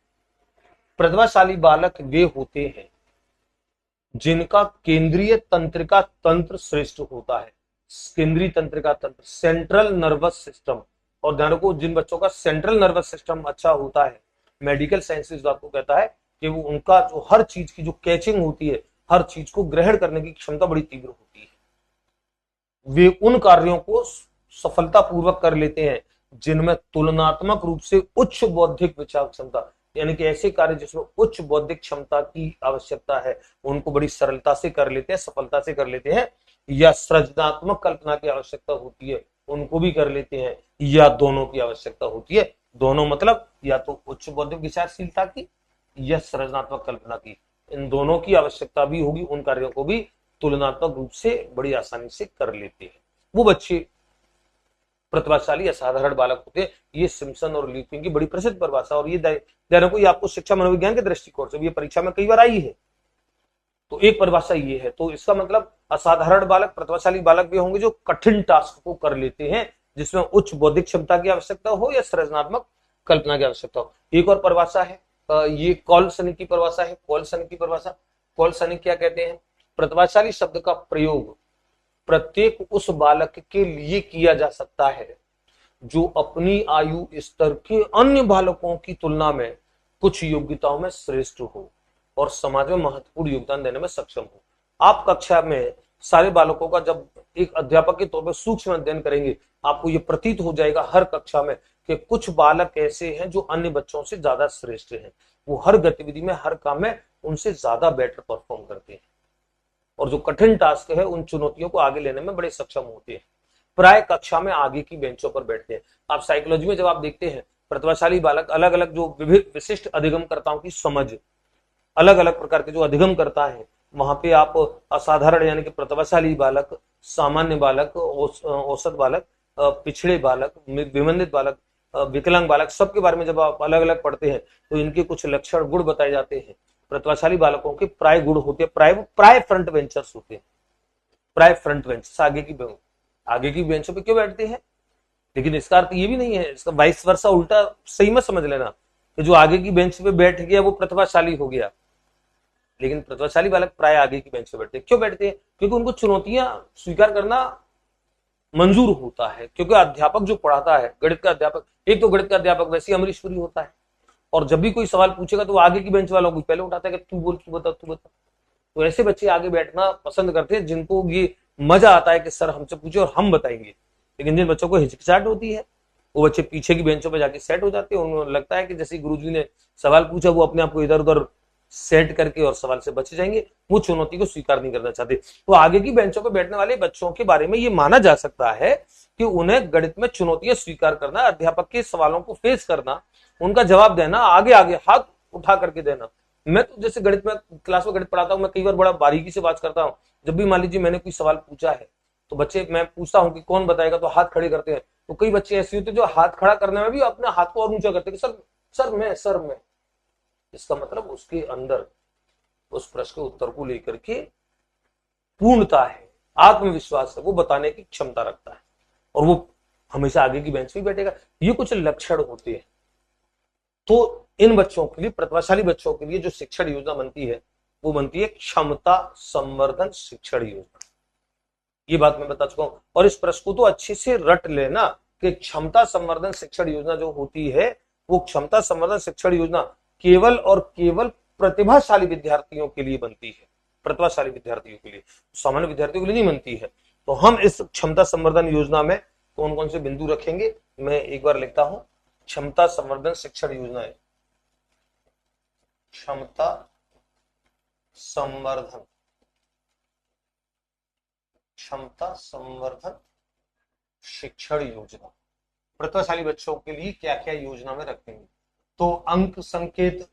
प्रतिभाशाली बालक वे होते हैं जिनका केंद्रीय तंत्रिका तंत्र श्रेष्ठ होता है। केंद्रीय तंत्रिका तंत्र, सेंट्रल नर्वस सिस्टम, और ध्यान रखो जिन बच्चों का सेंट्रल नर्वस सिस्टम अच्छा होता है, मेडिकल साइंसेज आपको कहता है कि वो उनका जो हर चीज की जो कैचिंग होती है, हर चीज को ग्रहण करने की क्षमता बड़ी तीव्र होती है। वे उन कार्यों को सफलतापूर्वक कर लेते हैं जिनमें तुलनात्मक रूप से उच्च बौद्धिक विचार क्षमता, यानी कि ऐसे कार्य जिसमें उच्च बौद्धिक क्षमता की आवश्यकता है उनको बड़ी सरलता से कर लेते हैं, सफलता से कर लेते हैं, या सृजनात्मक कल्पना की आवश्यकता होती है उनको भी कर लेते हैं, या दोनों की आवश्यकता होती है। दोनों मतलब या तो उच्च बौद्धिक विचारशीलता की या सृजनात्मक कल्पना की, इन दोनों की आवश्यकता भी होगी, उन कार्यों को भी तुलनात्मक रूप से बड़ी आसानी से कर लेते हैं वो बच्चे प्रतिभाशाली असाधारण बालक होते हैं। ये सिम्पसन और ल्यूपिन की बड़ी प्रसिद्ध परिभाषा, और ये ध्यान रखो ये आपको शिक्षा मनोविज्ञान के दृष्टिकोण से ये परीक्षा में कई बार आई है। तो एक परिभाषा ये है, तो इसका मतलब असाधारण बालक प्रतिभाशाली बालक भी होंगे जो कठिन टास्क को कर लेते हैं जिसमें उच्च बौद्धिक क्षमता की आवश्यकता हो या सृजनात्मक कल्पना की आवश्यकता हो। एक और परिभाषा है, ये कॉल सनी की परिभाषा है। कॉल सनी की परिभाषा, कॉल सनी क्या कहते हैं, प्रतिभाशाली शब्द का प्रयोग प्रत्येक उस बालक के लिए किया जा सकता है जो अपनी आयु स्तर के अन्य बालकों की तुलना में कुछ योग्यताओं में श्रेष्ठ हो और समाज में महत्वपूर्ण योगदान देने में सक्षम हो। आप कक्षा में सारे बालकों का जब एक अध्यापक के तौर पर सूक्ष्म अध्ययन करेंगे, आपको यह प्रतीत हो जाएगा हर कक्षा में कि कुछ बालक ऐसे हैं जो अन्य बच्चों से ज्यादा श्रेष्ठ हैं, वो हर गतिविधि में हर काम में उनसे ज्यादा बेटर परफॉर्म करते हैं और जो कठिन टास्क है उन चुनौतियों को आगे लेने में बड़े सक्षम होते हैं, प्राय कक्षा में आगे की बेंचों पर बैठते हैं। आप साइकोलॉजी में जब आप देखते हैं प्रतिभाशाली बालक अलग अलग जो विभिन्न विशिष्ट अधिगमकर्ताओं की समझ, अलग अलग प्रकार के जो अधिगम करता है, वहां पे आप असाधारण यानी कि प्रतिभाशाली बालक, सामान्य बालक, औसत बालक, पिछड़े बालक, विमंदित बालक, विकलांग बालक, सबके बारे में जब आप अलग अलग पढ़ते हैं तो इनके कुछ लक्षण गुण बताए जाते हैं। प्रतिभाशाली बालकों के प्राय गुण होते हैं, प्राय फ्रंट बेंचर्स होते हैं, प्राय फ्रंट बेंच आगे की बेंचों पे क्यों बैठते हैं। लेकिन इसका अर्थ ये भी नहीं है, इसका वाइस वर्सा उल्टा सही मत समझ लेना कि जो आगे की बेंच पे बैठ गया वो प्रतिभाशाली हो गया। लेकिन प्रतिभाशाली बालक प्राय आगे की बेंच पे बैठते हैं। क्यों बैठते हैं? क्योंकि उनको चुनौतियां स्वीकार करना मंजूर होता है, क्योंकि अध्यापक जो पढ़ाता है, गणित का अध्यापक, एक तो गणित का अध्यापक वैसे ही अमरीश्वरी होता है और जब भी कोई सवाल पूछेगा तो वो आगे की बेंच वालों को पहले उठाता है कि तू बोल, तू बता, तू बता। तो ऐसे बच्चे आगे बैठना पसंद करते हैं जिनको ये मजा आता है कि सर हमसे पूछे और हम बताएंगे। लेकिन जिन बच्चों को हिचकिचाहट होती है वो बच्चे पीछे की बेंचों पे जाके सेट हो जाते हैं, उन्हें लगता है कि जैसे गुरुजी ने सवाल पूछा वो अपने आप को इधर उधर सेट करके और सवाल से बच जाएंगे, वो चुनौती को स्वीकार नहीं करना चाहते। तो आगे की बेंचों पर बैठने वाले बच्चों के बारे में ये माना जा सकता है कि उन्हें गणित में चुनौतियां स्वीकार करना, अध्यापक के सवालों को फेस करना, उनका जवाब देना, आगे आगे हाथ उठा करके देना। मैं तो जैसे गणित में क्लास में गणित पढ़ाता हूँ, मैं कई बार बड़ा बारीकी से बात करता हूँ। जब भी मान लीजिए मैंने कोई सवाल पूछा है तो बच्चे, मैं पूछता हूँ कि कौन बताएगा, तो हाथ खड़े करते हैं। तो कई बच्चे ऐसे होते हैं जो हाथ खड़ा करने में भी अपने हाथ को और ऊंचा करते हैं कि सर मैं। इसका मतलब उसके अंदर उस प्रश्न के उत्तर को लेकर के पूर्णता है, आत्मविश्वास है, वो बताने की क्षमता रखता है और वो हमेशा आगे की बेंच पे बैठेगा। ये कुछ लक्षण होते हैं। तो इन बच्चों के लिए, प्रतिभाशाली बच्चों के लिए जो शिक्षण योजना बनती है वो बनती है क्षमता संवर्धन शिक्षण योजना। ये बात मैं बता चुका हूं और इस प्रश्न को तो अच्छे से रट लेना कि क्षमता संवर्धन शिक्षण योजना जो होती है वो क्षमता संवर्धन शिक्षण योजना केवल और केवल प्रतिभाशाली विद्यार्थियों के लिए बनती है, प्रतिभाशाली विद्यार्थियों के लिए, सामान्य विद्यार्थियों के लिए नहीं बनती है। तो हम इस क्षमता संवर्धन योजना में कौन कौन से बिंदु रखेंगे, मैं एक बार लिखता हूं। क्षमता संवर्धन शिक्षण योजना है, क्षमता संवर्धन, क्षमता संवर्धन शिक्षण योजना प्रतिभाशाली बच्चों के लिए क्या क्या योजना में रखेंगे। तो अंक संकेत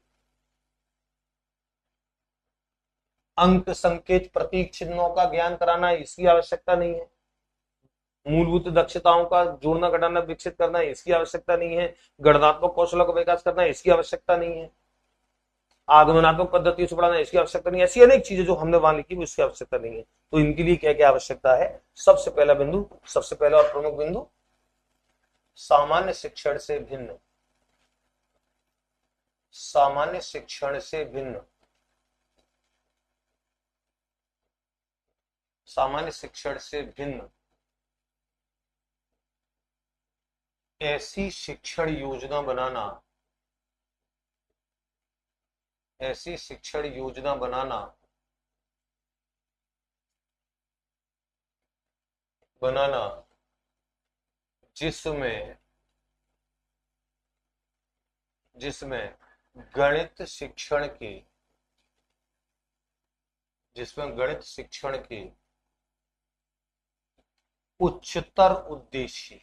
प्रतीक चिन्हों का ज्ञान कराना, इसकी आवश्यकता नहीं है। मूलभूत दक्षताओं का जोड़ना घटाना विकसित करना, इसकी आवश्यकता नहीं है। गणनात्मक कौशलों का विकास करना, इसकी आवश्यकता नहीं है। आगमनात्मक पद्धतियों से पढ़ाना, इसकी आवश्यकता नहीं है। ऐसी अनेक चीजें जो हमने वहां लिखी इसकी आवश्यकता नहीं है। तो इनके लिए क्या क्या आवश्यकता है? सबसे पहला बिंदु, सबसे पहला और प्रमुख बिंदु, सामान्य शिक्षण से भिन्न, सामान्य शिक्षण से भिन्न, सामान्य शिक्षण से भिन्न ऐसी शिक्षण योजना बनाना, ऐसी शिक्षण योजना बनाना बनाना जिसमें जिसमें गणित शिक्षण की जिसमें गणित शिक्षण की उच्चतर उद्देश्य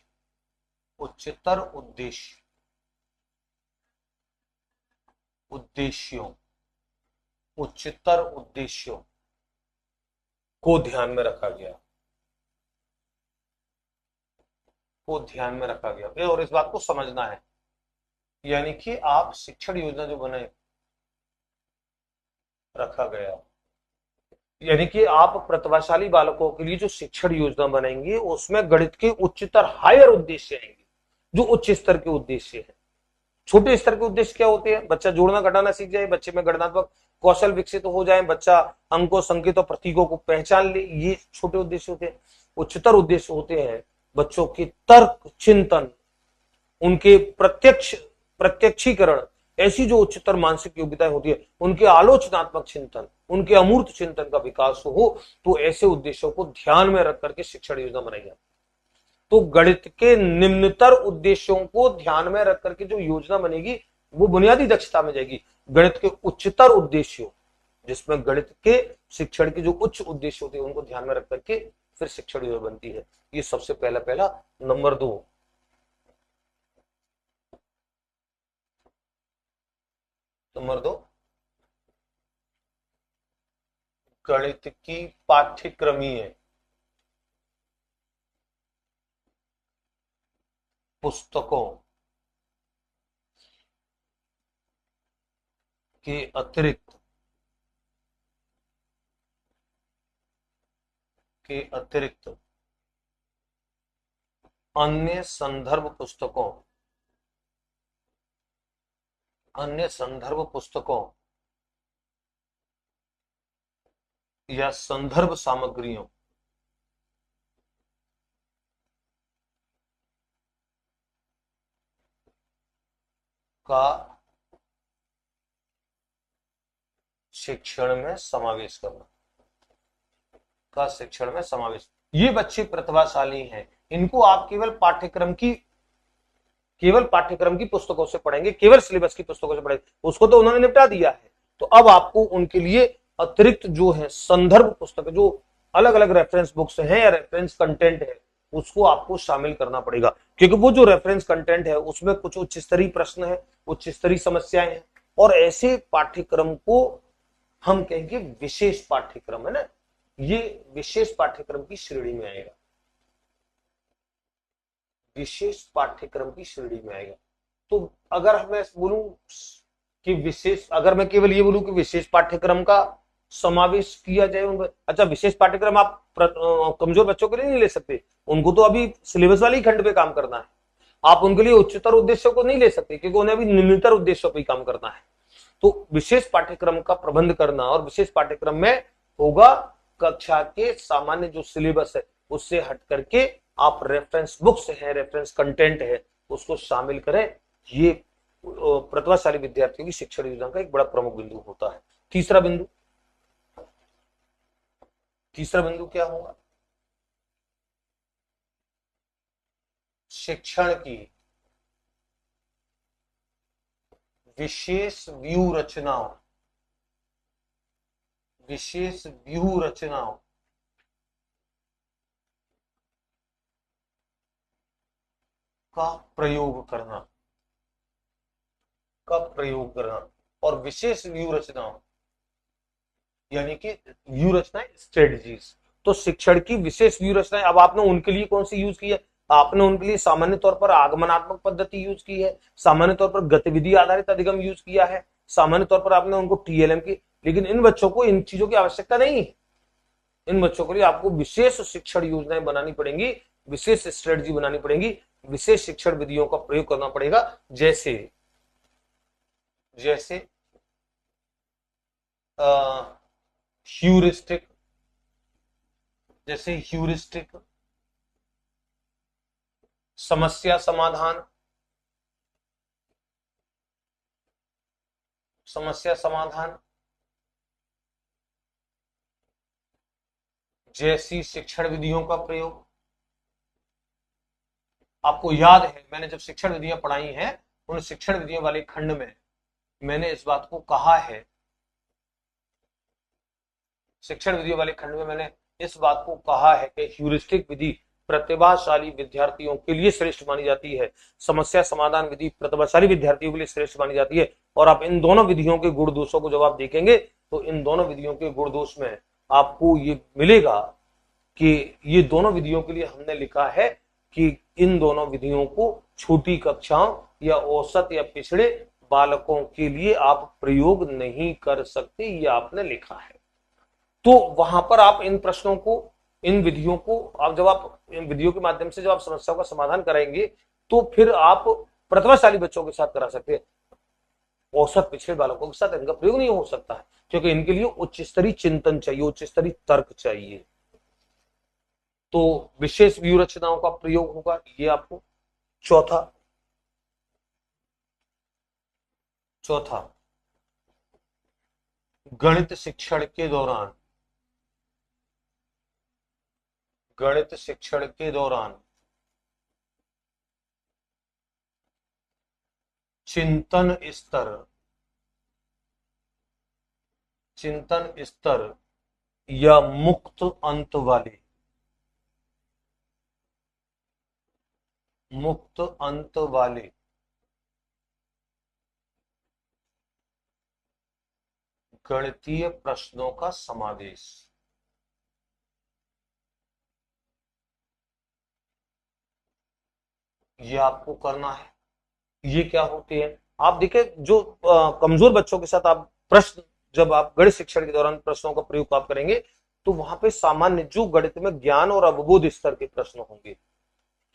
उच्चतर उद्देश्य उद्देश्यों उच्चतर उद्देश्यों को ध्यान में रखा गया और इस बात को समझना है, यानी कि आप शिक्षण योजना जो बनाए रखा गया, यानी कि आप प्रतिभाशाली बालकों के लिए जो शिक्षण योजना बनाएंगे उसमें गणित के उच्चतर हायर उद्देश्य आएंगे, जो उच्च स्तर के उद्देश्य है। छोटे स्तर के उद्देश्य क्या होते हैं? बच्चा जोड़ना घटाना सीख जाए, बच्चे में गणनात्मक कौशल विकसित हो जाए, बच्चा अंकों संकेतों प्रतीकों को पहचान ले, ये छोटे उद्देश्य होते हैं। उच्चतर उद्देश्य होते हैं बच्चों के तर्क चिंतन, उनके प्रत्यक्षीकरण, ऐसी जो उच्चतर मानसिक योग्यताएं होती है, उनके आलोचनात्मक चिंतन, उनके अमूर्त चिंतन का विकास हो, तो ऐसे उद्देश्यों को ध्यान में रख करके शिक्षण योजना बनाई जाती है। तो गणित के निम्नतर उद्देश्यों को ध्यान में रख करके जो योजना बनेगी वो बुनियादी दक्षता में जाएगी। गणित के उच्चतर उद्देश्यों, जिसमें गणित के शिक्षण के जो उच्च उद्देश्य होते हैं उनको ध्यान में रख करके फिर शिक्षण योजना बनती है। ये सबसे पहला नंबर 2, गणित की पाठ्यक्रमीय पुस्तकों के अतिरिक्त अन्य संदर्भ पुस्तकों या संदर्भ सामग्रियों का शिक्षण में समावेश ये बच्चे प्रतिभाशाली हैं, इनको आप केवल पाठ्यक्रम की पुस्तकों से पढ़ेंगे, केवल सिलेबस की पुस्तकों से पढ़ेंगे, उसको तो उन्होंने निपटा दिया है। तो अब आपको उनके लिए अतिरिक्त जो है संदर्भ पुस्तक, जो अलग अलग रेफरेंस बुक्स हैं या रेफरेंस कंटेंट है, उसको आपको शामिल करना पड़ेगा, क्योंकि वो जो रेफरेंस कंटेंट है उसमें कुछ उच्च स्तरीय प्रश्न है, उच्च स्तरीय समस्याएं हैं, और ऐसे पाठ्यक्रम को हम कहेंगे विशेष पाठ्यक्रम, है ना, ये विशेष पाठ्यक्रम की श्रेणी में आएगा, विशेष पाठ्यक्रम की श्रेणी में आएगा। तो अगर मैं बोलूं कि अगर मैं केवल ये बोलूं कि विशेष पाठ्यक्रम का समावेश किया जाए, अच्छा विशेष पाठ्यक्रम आप कमजोर बच्चों के लिए नहीं ले सकते, उनको तो अभी सिलेबस वाले ही खंड पे काम करना है, आप उनके लिए उच्चतर उद्देश्यों को नहीं ले सकते, क्योंकि उन्हें अभी निम्नतर उद्देश्यों पर ही काम करना है। तो विशेष पाठ्यक्रम का प्रबंध करना, और विशेष पाठ्यक्रम में होगा कक्षा के सामान्य जो सिलेबस है उससे हट करके आप रेफरेंस बुक्स है, रेफरेंस कंटेंट है, उसको शामिल करें। ये प्रतिभाशाली विद्यार्थियों की शिक्षण योजना का एक बड़ा प्रमुख बिंदु होता है। तीसरा बिंदु क्या होगा? शिक्षण की विशेष व्यूह रचनाओं का प्रयोग करना, और विशेष व्यूह रचनाओं यानी कि व्यूह रचना स्ट्रेटजीज। तो शिक्षण की विशेष व्यूह रचनाएं, अब आपने उनके लिए कौन सी यूज की है? आपने उनके लिए सामान्य तौर पर आगमनात्मक पद्धति यूज की है, सामान्य तौर पर गतिविधि आधारित अधिगम यूज किया है, सामान्य तौर पर आपने उनको टीएलएम की, लेकिन इन बच्चों को इन चीजों की आवश्यकता नहीं है। इन बच्चों के लिए आपको विशेष शिक्षण योजनाएं बनानी पड़ेंगी, विशेष स्ट्रेटजी बनानी पड़ेगी, विशेष शिक्षण विधियों का प्रयोग करना पड़ेगा, जैसे ह्यूरिस्टिक, समस्या समाधान जैसी शिक्षण विधियों का प्रयोग, आपको याद है मैंने जब शिक्षण विधियां पढ़ाई हैं, उन शिक्षण विधियों वाले खंड में मैंने इस बात को कहा है, शिक्षण विधियों वाले खंड में मैंने इस बात को कहा है कि ह्यूरिस्टिक विधि प्रतिभाशाली विद्यार्थियों के लिए श्रेष्ठ मानी जाती है, समस्या समाधान विधि प्रतिभाशाली विद्यार्थियों के लिए श्रेष्ठ मानी जाती है। और आप इन दोनों विधियों के गुण दोषों को जब आप देखेंगे तो इन दोनों विधियों के गुण दोष में आपको ये मिलेगा कि ये दोनों विधियों के लिए हमने लिखा है कि इन दोनों विधियों को छोटी कक्षाओं या औसत या पिछड़े बालकों के लिए आप प्रयोग नहीं कर सकते, ये आपने लिखा है। तो वहां पर आप इन प्रश्नों को, इन विधियों को आप जब आप इन विधियों के माध्यम से जब आप समस्याओं का समाधान कराएंगे तो फिर आप प्रतिभाशाली बच्चों के साथ करा सकते हैं, औसत पिछड़े बालकों के साथ इनका प्रयोग नहीं हो सकता है, क्योंकि इनके लिए उच्च स्तरीय चिंतन चाहिए, उच्च स्तरीय तर्क चाहिए। तो विशेष व्यूह रचनाओं का प्रयोग होगा, ये आपको चौथा गणित शिक्षण के दौरान, गणित शिक्षण के दौरान चिंतन स्तर या मुक्त अंत वाले गणितीय प्रश्नों का समावेश, ये आपको करना है। ये क्या होते हैं आप देखिए, जो कमजोर बच्चों के साथ आप प्रश्न, जब आप गणित शिक्षण के दौरान प्रश्नों का प्रयोग आप करेंगे तो वहां पे सामान्य जो गणित में ज्ञान और अवबोध स्तर के प्रश्न होंगे,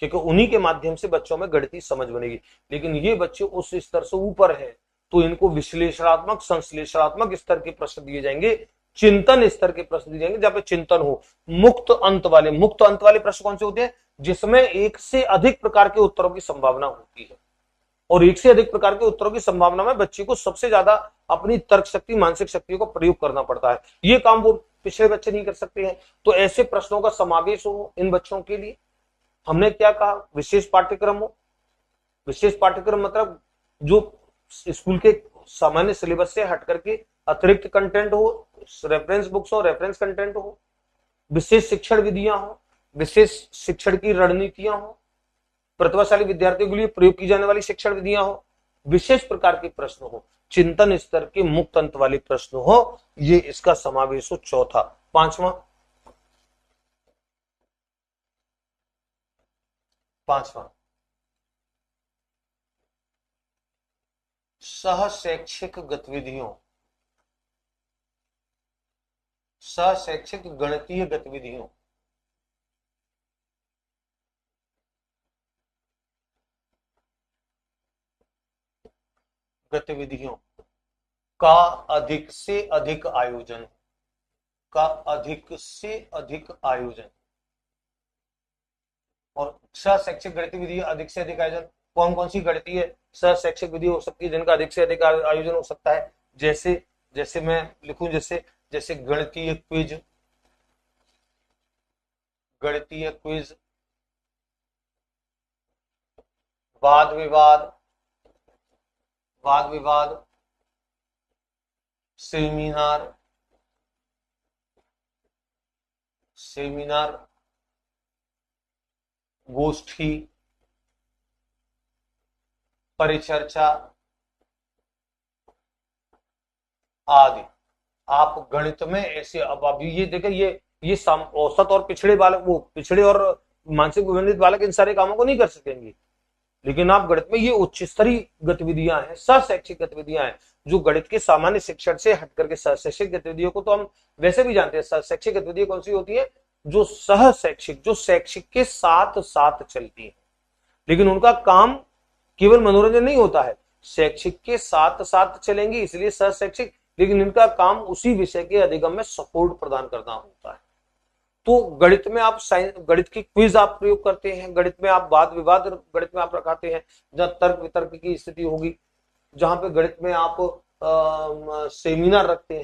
क्योंकि उन्हीं के माध्यम से बच्चों में गणितीय समझ बनेगी। लेकिन ये बच्चे उस स्तर से ऊपर है तो इनको विश्लेषणात्मक संश्लेषणात्मक स्तर के प्रश्न दिए जाएंगे, चिंतन स्तर के प्रश्न दिए जाएंगे, जहां पे चिंतन हो। मुक्त अंत वाले प्रश्न कौन से होते हैं? जिसमें एक से अधिक प्रकार के उत्तरों की संभावना होती है, और एक से अधिक प्रकार के उत्तरों की संभावना में बच्चे को सबसे ज्यादा अपनी तर्क शक्ति, मानसिक शक्तियों का प्रयोग करना पड़ता है। ये काम वो पिछले बच्चे नहीं कर सकते हैं। तो ऐसे प्रश्नों का समावेश हो इन बच्चों के लिए। हमने क्या कहा? विशेष पाठ्यक्रम हो। विशेष पाठ्यक्रम मतलब जो स्कूल के सामान्य सिलेबस से हट करके अतिरिक्त कंटेंट हो, रेफरेंस बुक्स हो, रेफरेंस कंटेंट हो, विशेष शिक्षण विधियां हो, विशेष शिक्षण की रणनीतियां हो, प्रतिभाशाली विद्यार्थियों के लिए प्रयोग की जाने वाली शिक्षण विधियां हो, विशेष प्रकार के प्रश्न हो, चिंतन स्तर के मुक्त अंत वाले प्रश्न हो, ये इसका समावेश हो। चौथा, पांचवा सह शैक्षिक गतिविधियों, सहशैक्षिक गणितीय गतिविधियों का अधिक से अधिक आयोजन, और सहशैक्षिक गतिविधि अधिक से अधिक आयोजन कौन कौन सी गणितीय सहशैक्षिक विधि हो सकती है जिनका अधिक से अधिक आयोजन हो सकता है? जैसे जैसे मैं लिखूं, जैसे गणितीय क्विज, वाद विवाद, सेमिनार, गोष्ठी, परिचर्चा आदि। आप गणित में ऐसे, अब अभी ये देखें, ये औसत और पिछड़े बालक, वो पिछड़े और मानसिक विबंधित बालक इन सारे कामों को नहीं कर सकेंगे, लेकिन आप गणित में ये उच्च स्तरीय गतिविधियां हैं, सहशैक्षिक गतिविधियां हैं, जो गणित के सामान्य शिक्षण से हट करके सहशैक्षिक गतिविधियों को तो हम वैसे भी जानते हैं। सहशैक्षिक गतिविधियां कौन सी होती है? जो सहशैक्षिक, जो शैक्षिक के साथ साथ चलती है, लेकिन उनका काम केवल मनोरंजन नहीं होता है, शैक्षिक के साथ साथ चलेंगे इसलिए सहशैक्षिक, लेकिन इनका काम उसी विषय के अधिगम में सपोर्ट प्रदान करना होता है। तो गणित में आप गणित की क्विज आप प्रयोग करते हैं, गणित में आप वाद विवाद गणित में आप रखाते हैं, जहां तर्क वितर्क की स्थिति होगी, जहां पे गणित में आप सेमिनार रखते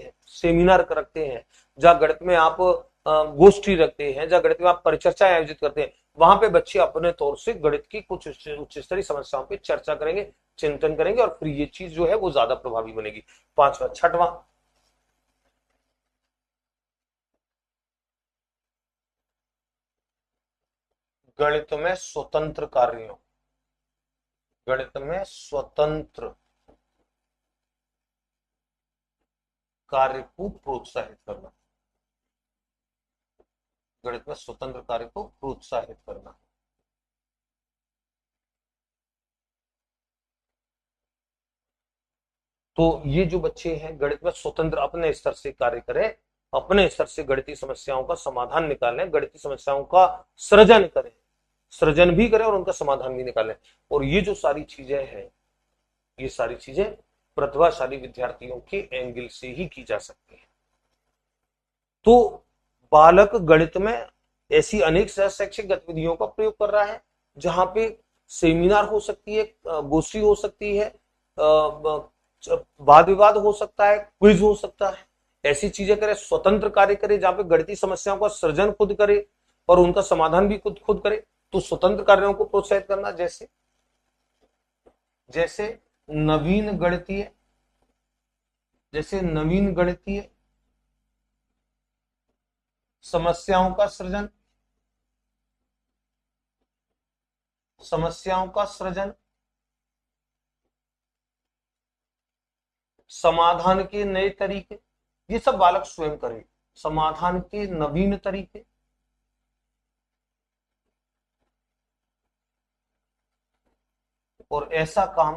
हैं, जहां गणित में आप गोष्ठी रखते हैं, जहाँ गणित की आप परिचर्चाएं आयोजित करते हैं, वहां पे बच्चे अपने तौर से गणित की कुछ उच्च स्तरीय समस्याओं पे चर्चा करेंगे, चिंतन करेंगे, और फिर ये चीज जो है वो ज्यादा प्रभावी बनेगी। पांचवा, छठवां, गणित में स्वतंत्र कार्यों, गणित में स्वतंत्र कार्य को प्रोत्साहित करना, गणित में स्वतंत्र कार्य को प्रोत्साहित करना। तो ये जो बच्चे हैं गणित में स्वतंत्र अपने स्तर से कार्य करें, अपने स्तर से गणितीय समस्याओं का समाधान निकालें, गणितीय समस्याओं का सृजन करें, सृजन भी करें और उनका समाधान भी निकालें। और ये जो सारी चीजें हैं, ये सारी चीजें प्रतिभाशाली विद्यार्थियों के एंगल से ही की जा सकती है। तो बालक गणित में ऐसी अनेक शैक्षिक गतिविधियों का प्रयोग कर रहा है, जहां पे सेमिनार हो सकती है, गोष्ठी हो सकती है, वाद विवाद हो सकता है, क्विज हो सकता है, ऐसी चीजें करे, स्वतंत्र कार्य करे, जहां पे गणितीय समस्याओं का सृजन खुद करे और उनका समाधान भी खुद खुद करे। तो स्वतंत्र कार्यों को प्रोत्साहित करना, जैसे जैसे नवीन गणितीय, जैसे नवीन गणितीय समस्याओं का सृजन, समस्याओं का सृजन, समाधान के नए तरीके, ये सब बालक स्वयं करे, समाधान के नवीन तरीके, और ऐसा काम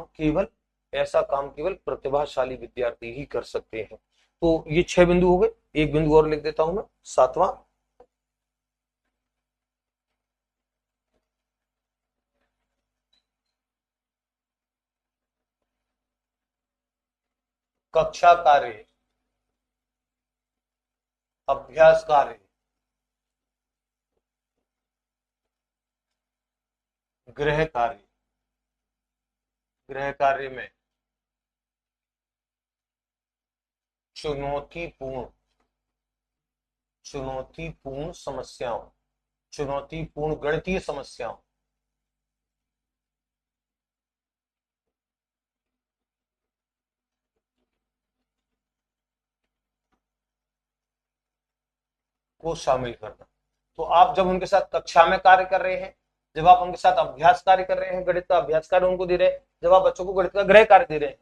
केवल प्रतिभाशाली विद्यार्थी ही कर सकते हैं। तो ये 6 बिंदु हो गए, एक बिंदु और लिख देता हूं मैं, 7वां, कक्षा कार्य, अभ्यास कार्य, गृह कार्य, गृह कार्य में चुनौतीपूर्ण चुनौतीपूर्ण समस्याओं, चुनौतीपूर्ण गणितीय समस्याओं, को शामिल करना। तो आप जब उनके साथ कक्षा में कार्य कर रहे हैं, जब आप उनके साथ अभ्यास कार्य कर रहे हैं, गणित का अभ्यास कार्य उनको दे रहे हैं, जब आप बच्चों को गणित का गृह कार्य दे रहे हैं,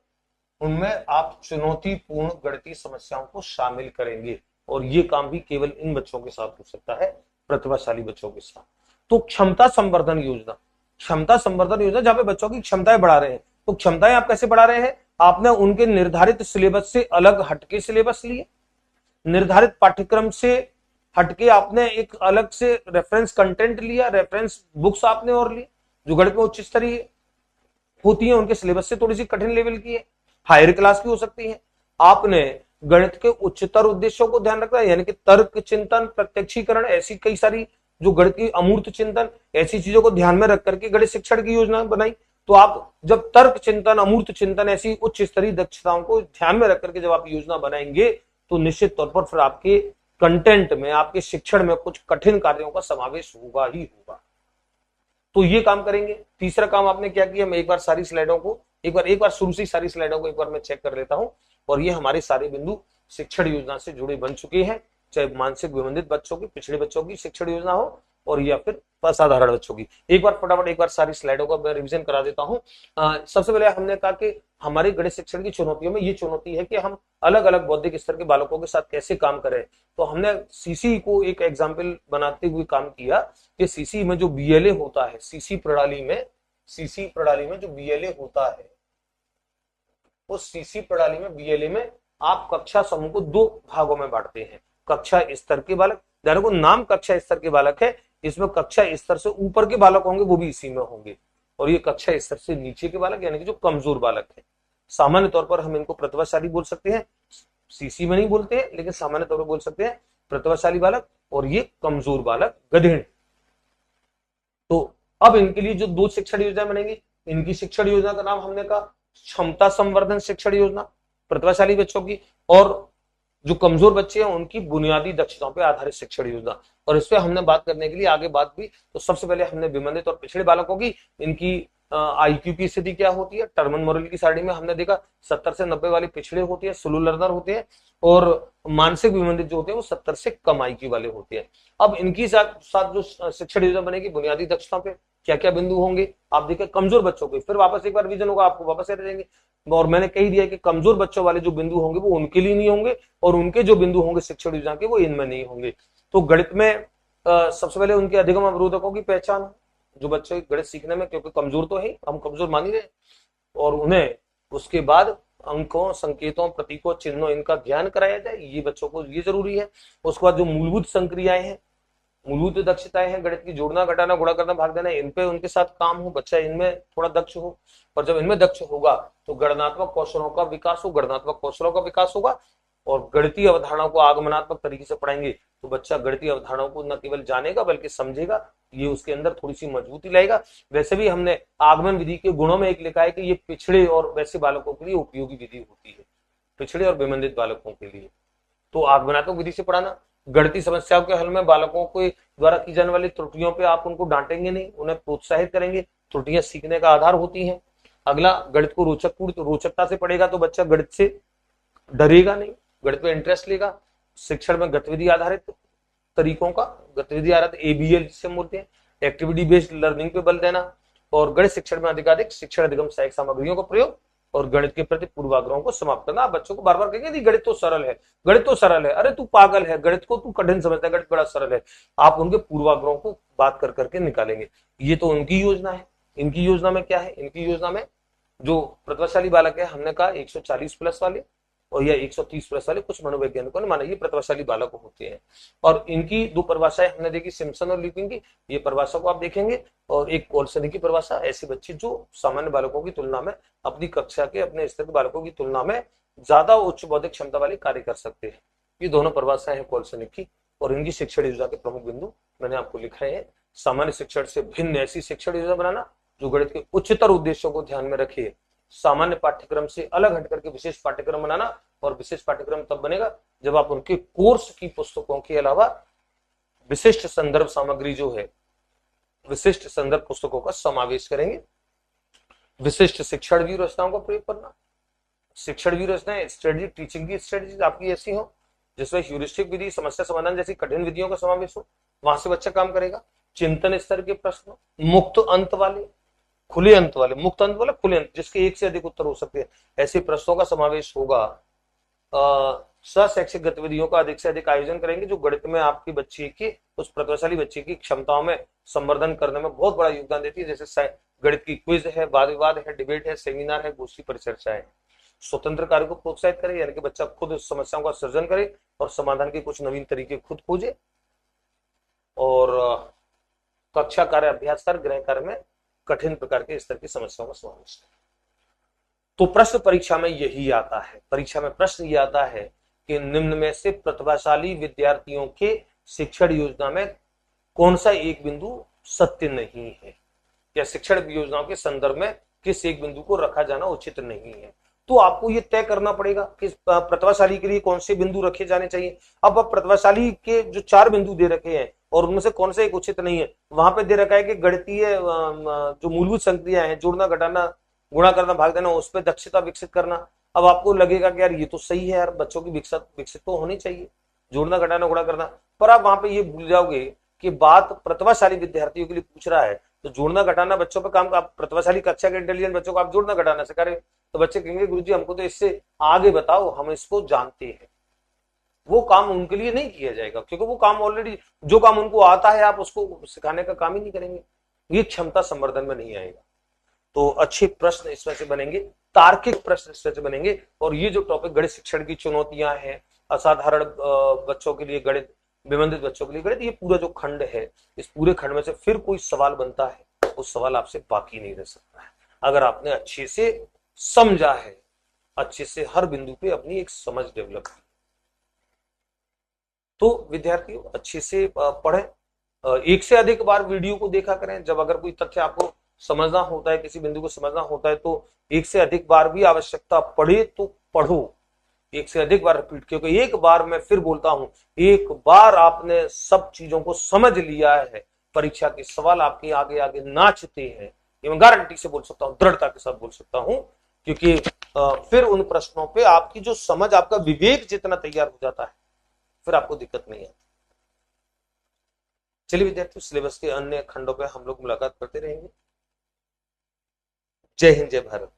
उनमें आप चुनौतीपूर्ण गणितीय समस्याओं को शामिल करेंगे। और ये काम भी केवल इन बच्चों के साथ हो सकता है, प्रतिभाशाली बच्चों के साथ। तो क्षमता संवर्धन योजना, क्षमता संवर्धन योजना जहां पे बच्चों की क्षमताएं बढ़ा रहे हैं। तो क्षमताएं आप कैसे बढ़ा रहे हैं? आपने उनके निर्धारित सिलेबस से अलग हटके सिलेबस लिए, निर्धारित पाठ्यक्रम से हटके आपने एक अलग से रेफरेंस कंटेंट लिया, रेफरेंस बुक्स आपने और ली, जो गणित में उच्च स्तरीय होती है, उनके सिलेबस से थोड़ी सी कठिन लेवल की है, हायर क्लास की हो सकती है। आपने गणित के उच्चतर उद्देश्यों को ध्यान रखना है, यानी कि तर्क, चिंतन, प्रत्यक्षीकरण, ऐसी कई सारी जो गणित की अमूर्त चिंतन, ऐसी चीजों को ध्यान में रख करके गणित शिक्षण की योजना बनाई। तो आप जब तर्क चिंतन, अमूर्त चिंतन, ऐसी उच्च स्तरीय दक्षताओं को ध्यान में रख करके जब आप योजना बनाएंगे, तो निश्चित तौर पर फिर आपके कंटेंट में, आपके शिक्षण में कुछ कठिन कार्यों का समावेश होगा ही होगा। तो ये काम करेंगे। तीसरा काम आपने क्या किया, मैं एक बार सारी स्लाइडों को एक बार शुरू से सारी स्लाइडों को एक बार मैं चेक कर लेता हूं। और ये हमारे सारे बिंदु शिक्षण योजना से जुड़े बन चुके हैं, चाहे मानसिक विबंधित बच्चों की, पिछड़े बच्चों की शिक्षण योजना हो और या फिर असाधारण बच्चों की। एक बार फटाफट एक बार सारी स्लाइडों का मैं रिवीजन करा देता हूं। सबसे पहले हमने कहा कि हमारे गणित शिक्षण की चुनौतियों में ये चुनौती है कि हम अलग अलग बौद्धिक स्तर के बालकों के साथ कैसे काम करें। तो हमने सीसी को एक एग्जाम्पल बनाते हुए काम किया कि सीसी में जो बीएलए होता है, सीसी प्रणाली में जो बीएलए होता है, उस सीसी प्रणाली में बीएलए में आप कक्षा समूह को 2 भागों में बांटते हैं। कक्षा स्तर के बालक, ध्यान को नाम कक्षा स्तर के बालक है, इसमें कक्षा स्तर से ऊपर के बालक होंगे वो भी इसी में होंगे, और ये कक्षा स्तर से नीचे के बालक यानी कि जो कमजोर बालक है। सामान्य तौर पर हम इनको प्रतिभाशाली बोल सकते हैं, सीसी में नहीं बोलते हैं, लेकिन सामान्य तौर पर बोल सकते हैं प्रतिभाशाली बालक, और ये कमजोर बालक गधेड़। तो अब इनके लिए जो 2 शिक्षण योजना बनेंगी, इनकी शिक्षण योजना का नाम हमने कहा क्षमता संवर्धन शिक्षण योजना प्रतिभाशाली बच्चों की, और जो कमजोर बच्चे हैं उनकी बुनियादी दक्षताओं पर आधारित शिक्षण योजना। और इस पे हमने बात करने के लिए आगे बात भी, तो सबसे पहले हमने विमंदित और पिछड़े बालकों की इनकी आईक्यू की स्थिति क्या होती है। टर्मन मोरल की सारणी में हमने देखा 70 से 90 वाले पिछड़े होते हैं, स्लो लर्नर होते हैं, और मानसिक विमंदित जो होते हैं वो 70 से कम आईक्यू वाले होते हैं। अब इनकी साथ जो शिक्षण योजना बनेगी बुनियादी दक्षताओं पे क्या क्या बिंदु होंगे आप देखिए। कमजोर बच्चों के फिर वापस एक बार रिवीजन होगा, आपको वापस याद रहेंगे। और मैंने कही दिया कि कमजोर बच्चों वाले जो बिंदु होंगे वो उनके लिए नहीं होंगे, और उनके जो बिंदु होंगे शिक्षण योजना के वो इनमें नहीं होंगे। तो गणित में सबसे पहले उनके अधिगम अवरोधकों की पहचान, जो बच्चे गणित सीखने में, क्योंकि कमजोर तो है, हम कमजोर मान ही रहे, और उन्हें उसके बाद अंकों, संकेतों, प्रतीकों, चिन्हों इनका ज्ञान कराया जाए, ये बच्चों को ये जरूरी है। उसके बाद जो मूलभूत संक्रियाएं हैं, मूलभूत दक्षताएं हैं गणित की, जोड़ना, घटाना, गुणा करना, भाग देना, इन पे उनके साथ काम हो, बच्चा इनमें थोड़ा दक्ष हो। और जब इनमें दक्ष होगा तो गणनात्मक कौशलों का विकास हो, गणनात्मक कौशलों का विकास होगा। और गणितीय अवधारणाओं को आगमनात्मक तरीके से पढ़ाएंगे तो बच्चा गणितीय अवधारणाओं को न केवल जानेगा बल्कि समझेगा, ये उसके अंदर थोड़ी सी मजबूती लाएगा। वैसे भी हमने आगमन विधि के गुणों में एक लिखा है कि ये पिछड़े और वैसे बालकों के लिए उपयोगी विधि होती है, पिछड़े और विमंदित बालकों के लिए। तो आगमनात्मक विधि से पढ़ाना। गणितीय समस्याओं के हल में बालकों के द्वारा की जाने वाली त्रुटियों पे आप उनको डांटेंगे नहीं, उन्हें प्रोत्साहित करेंगे, त्रुटियां सीखने का आधार होती हैं। अगला, गणित को रोचकता से पढ़ेगा तो बच्चा गणित से डरेगा नहीं, गणित में इंटरेस्ट लेगा। शिक्षण में गतिविधि आधारित तरीकों का, गतिविधि आधारित एबीएल जिसे बोलते हैं, एक्टिविटी बेस्ड लर्निंग पे बल देना। और गणित शिक्षण में अधिकाधिक शिक्षण अधिगम सहायक सामग्रियों का प्रयोग और गणित के प्रति पूर्वाग्रहों को समाप्त करना। आप बच्चों को बार बार कहेंगे गणित तो सरल है, गणित तो सरल है, अरे तू पागल है, गणित को तू कठिन समझता है, गणित बड़ा सरल है। आप उनके पूर्वाग्रहों को बात कर करके निकालेंगे। ये तो उनकी योजना है। इनकी योजना में क्या है, इनकी योजना में जो प्रतिभाशाली बालक है, हमने कहा 140 प्लस वाले और या 130 प्लस वाले, कुछ मनोवैज्ञानिकों ने माना ये प्रतिभाशाली बालक होते हैं। और इनकी दो परिभाषाएं हमने देखी, सिम्पसन और ल्यूपिन की, ये परिभाषा को आप देखेंगे। और एक कोल्सनी की परिभाषा, ऐसे बच्चे जो सामान्य बालकों की तुलना में, अपनी कक्षा के अपने स्तर के बालकों की तुलना में ज्यादा उच्च बौद्धिक क्षमता वाले कार्य कर सकते हैं। ये दोनों परिभाषाएं हैं कोल्सनी की। और इनकी शिक्षण योजना के प्रमुख बिंदु मैंने आपको लिखाए हैं। सामान्य शिक्षण से भिन्न ऐसी शिक्षण योजना बनाना जो गणित के उच्चतर उद्देश्यों को ध्यान में रखे, सामान्य पाठ्यक्रम से अलग हटकर के विशेष पाठ्यक्रम बनाना। और विशेष पाठ्यक्रम तब बनेगा जब आप उनके कोर्स की पुस्तकों के अलावा विशिष्ट संदर्भ सामग्री जो है, विशिष्ट संदर्भ पुस्तकों का समावेश करेंगे। विशिष्ट शिक्षण व्यवस्थाओं का प्रयोग करना। शिक्षण व्यवस्थाएं, स्ट्रेटजी, टीचिंग की स्ट्रेटजी आपकी ऐसी हो जिसमें ह्यूरिस्टिक विधि, समस्या समाधान जैसी कठिन विधियों का समावेश हो, वहां से बच्चा काम करेगा। चिंतन स्तर के प्रश्न, मुक्त अंत वाले, खुले अंत वाले, मुक्त अंत वाले, खुले अंत, जिसके एक से अधिक उत्तर हो सकते हैं, ऐसे प्रश्नों का समावेश होगा। शैक्षिक गतिविधियों का अधिक से अधिक आयोजन करेंगे जो गणित में आपके बच्चे की, उस प्रतिभाशाली बच्चे की क्षमताओं में संवर्धन करने में बहुत बड़ा योगदान देती है। जैसे गणित की क्विज है, वाद विवाद है, डिबेट है, सेमिनार है, गोष्ठी परिचर्चा है। स्वतंत्र कार्य को प्रोत्साहित करे, यानी कि बच्चा खुद समस्याओं का सृजन करे और समाधान के कुछ नवीन तरीके खुद खोजे। और कक्षा कार्य, अभ्यास कार्य, गृह कार्य में कठिन प्रकार के स्तर की समस्याओं का समावेश है। तो प्रश्न परीक्षा में यही आता है, परीक्षा में प्रश्न ये आता है कि निम्न में से प्रतिभाशाली विद्यार्थियों के शिक्षण योजना में कौन सा एक बिंदु सत्य नहीं है, या शिक्षण योजनाओं के संदर्भ में किस एक बिंदु को रखा जाना उचित नहीं है। तो आपको ये तय करना पड़ेगा कि प्रतिभाशाली के लिए कौन से बिंदु रखे जाने चाहिए। अब प्रतिभाशाली के जो 4 बिंदु दे रखे हैं और उनमें से कौन सा एक उचित नहीं है, वहां पे दे रखा है कि गणितीय जो मूलभूत संक्रियाएं हैं, जोड़ना, घटाना, गुणा करना, भाग देना, उस पर दक्षता विकसित करना। अब आपको लगेगा कि यार ये तो सही है यार, बच्चों की विकसित तो होनी चाहिए, जोड़ना, घटाना, गुणा करना। पर आप वहां पे ये भूल जाओगे कि बात प्रतिभाशाली विद्यार्थियों के लिए पूछ रहा है, तो जोड़ना घटाना बच्चों पे काम, आप प्रतिभाशाली कक्षा के इंटेलिजेंट बच्चों को आप जोड़ना घटाना सिखा रहे, तो बच्चे कहेंगे गुरुजी हमको तो इससे आगे बताओ, हम इसको जानते हैं। वो काम उनके लिए नहीं किया जाएगा, क्योंकि वो काम ऑलरेडी, जो काम उनको आता है आप उसको सिखाने का काम ही नहीं करेंगे, ये क्षमता संवर्धन में नहीं आएगा। तो अच्छे प्रश्न इसमें से बनेंगे, तार्किक प्रश्न इसमें से बनेंगे। और ये जो टॉपिक गणित शिक्षण की चुनौतियां हैं, असाधारण बच्चों के लिए गणित, विमंदित बच्चों के लिए गणित, ये पूरा जो खंड है, इस पूरे खंड में से फिर कोई सवाल बनता है, उस सवाल आपसे बाकी नहीं रह सकता है अगर आपने अच्छे से समझा है, अच्छे से हर बिंदु पे अपनी एक समझ डेवलप की। तो विद्यार्थियों अच्छे से पढ़ें, एक से अधिक बार वीडियो को देखा करें। जब अगर कोई तथ्य आपको समझना होता है, किसी बिंदु को समझना होता है, तो एक से अधिक बार भी आवश्यकता पड़े तो पढ़ो, एक से अधिक बार रिपीट, क्योंकि एक बार मैं फिर बोलता हूं, एक बार आपने सब चीजों को समझ लिया है, परीक्षा के सवाल आपके आगे आगे नाचते हैं, ये मैं गारंटी से बोल सकता हूं, दृढ़ता के साथ बोल सकता हूं, क्योंकि फिर उन प्रश्नों पे आपकी जो समझ, आपका विवेक जितना तैयार हो जाता है, फिर आपको दिक्कत नहीं आती। चलिए विद्यार्थियों, सिलेबस के अन्य खंडों पे हम लोग मुलाकात करते रहेंगे। जय हिंद, जय भारत।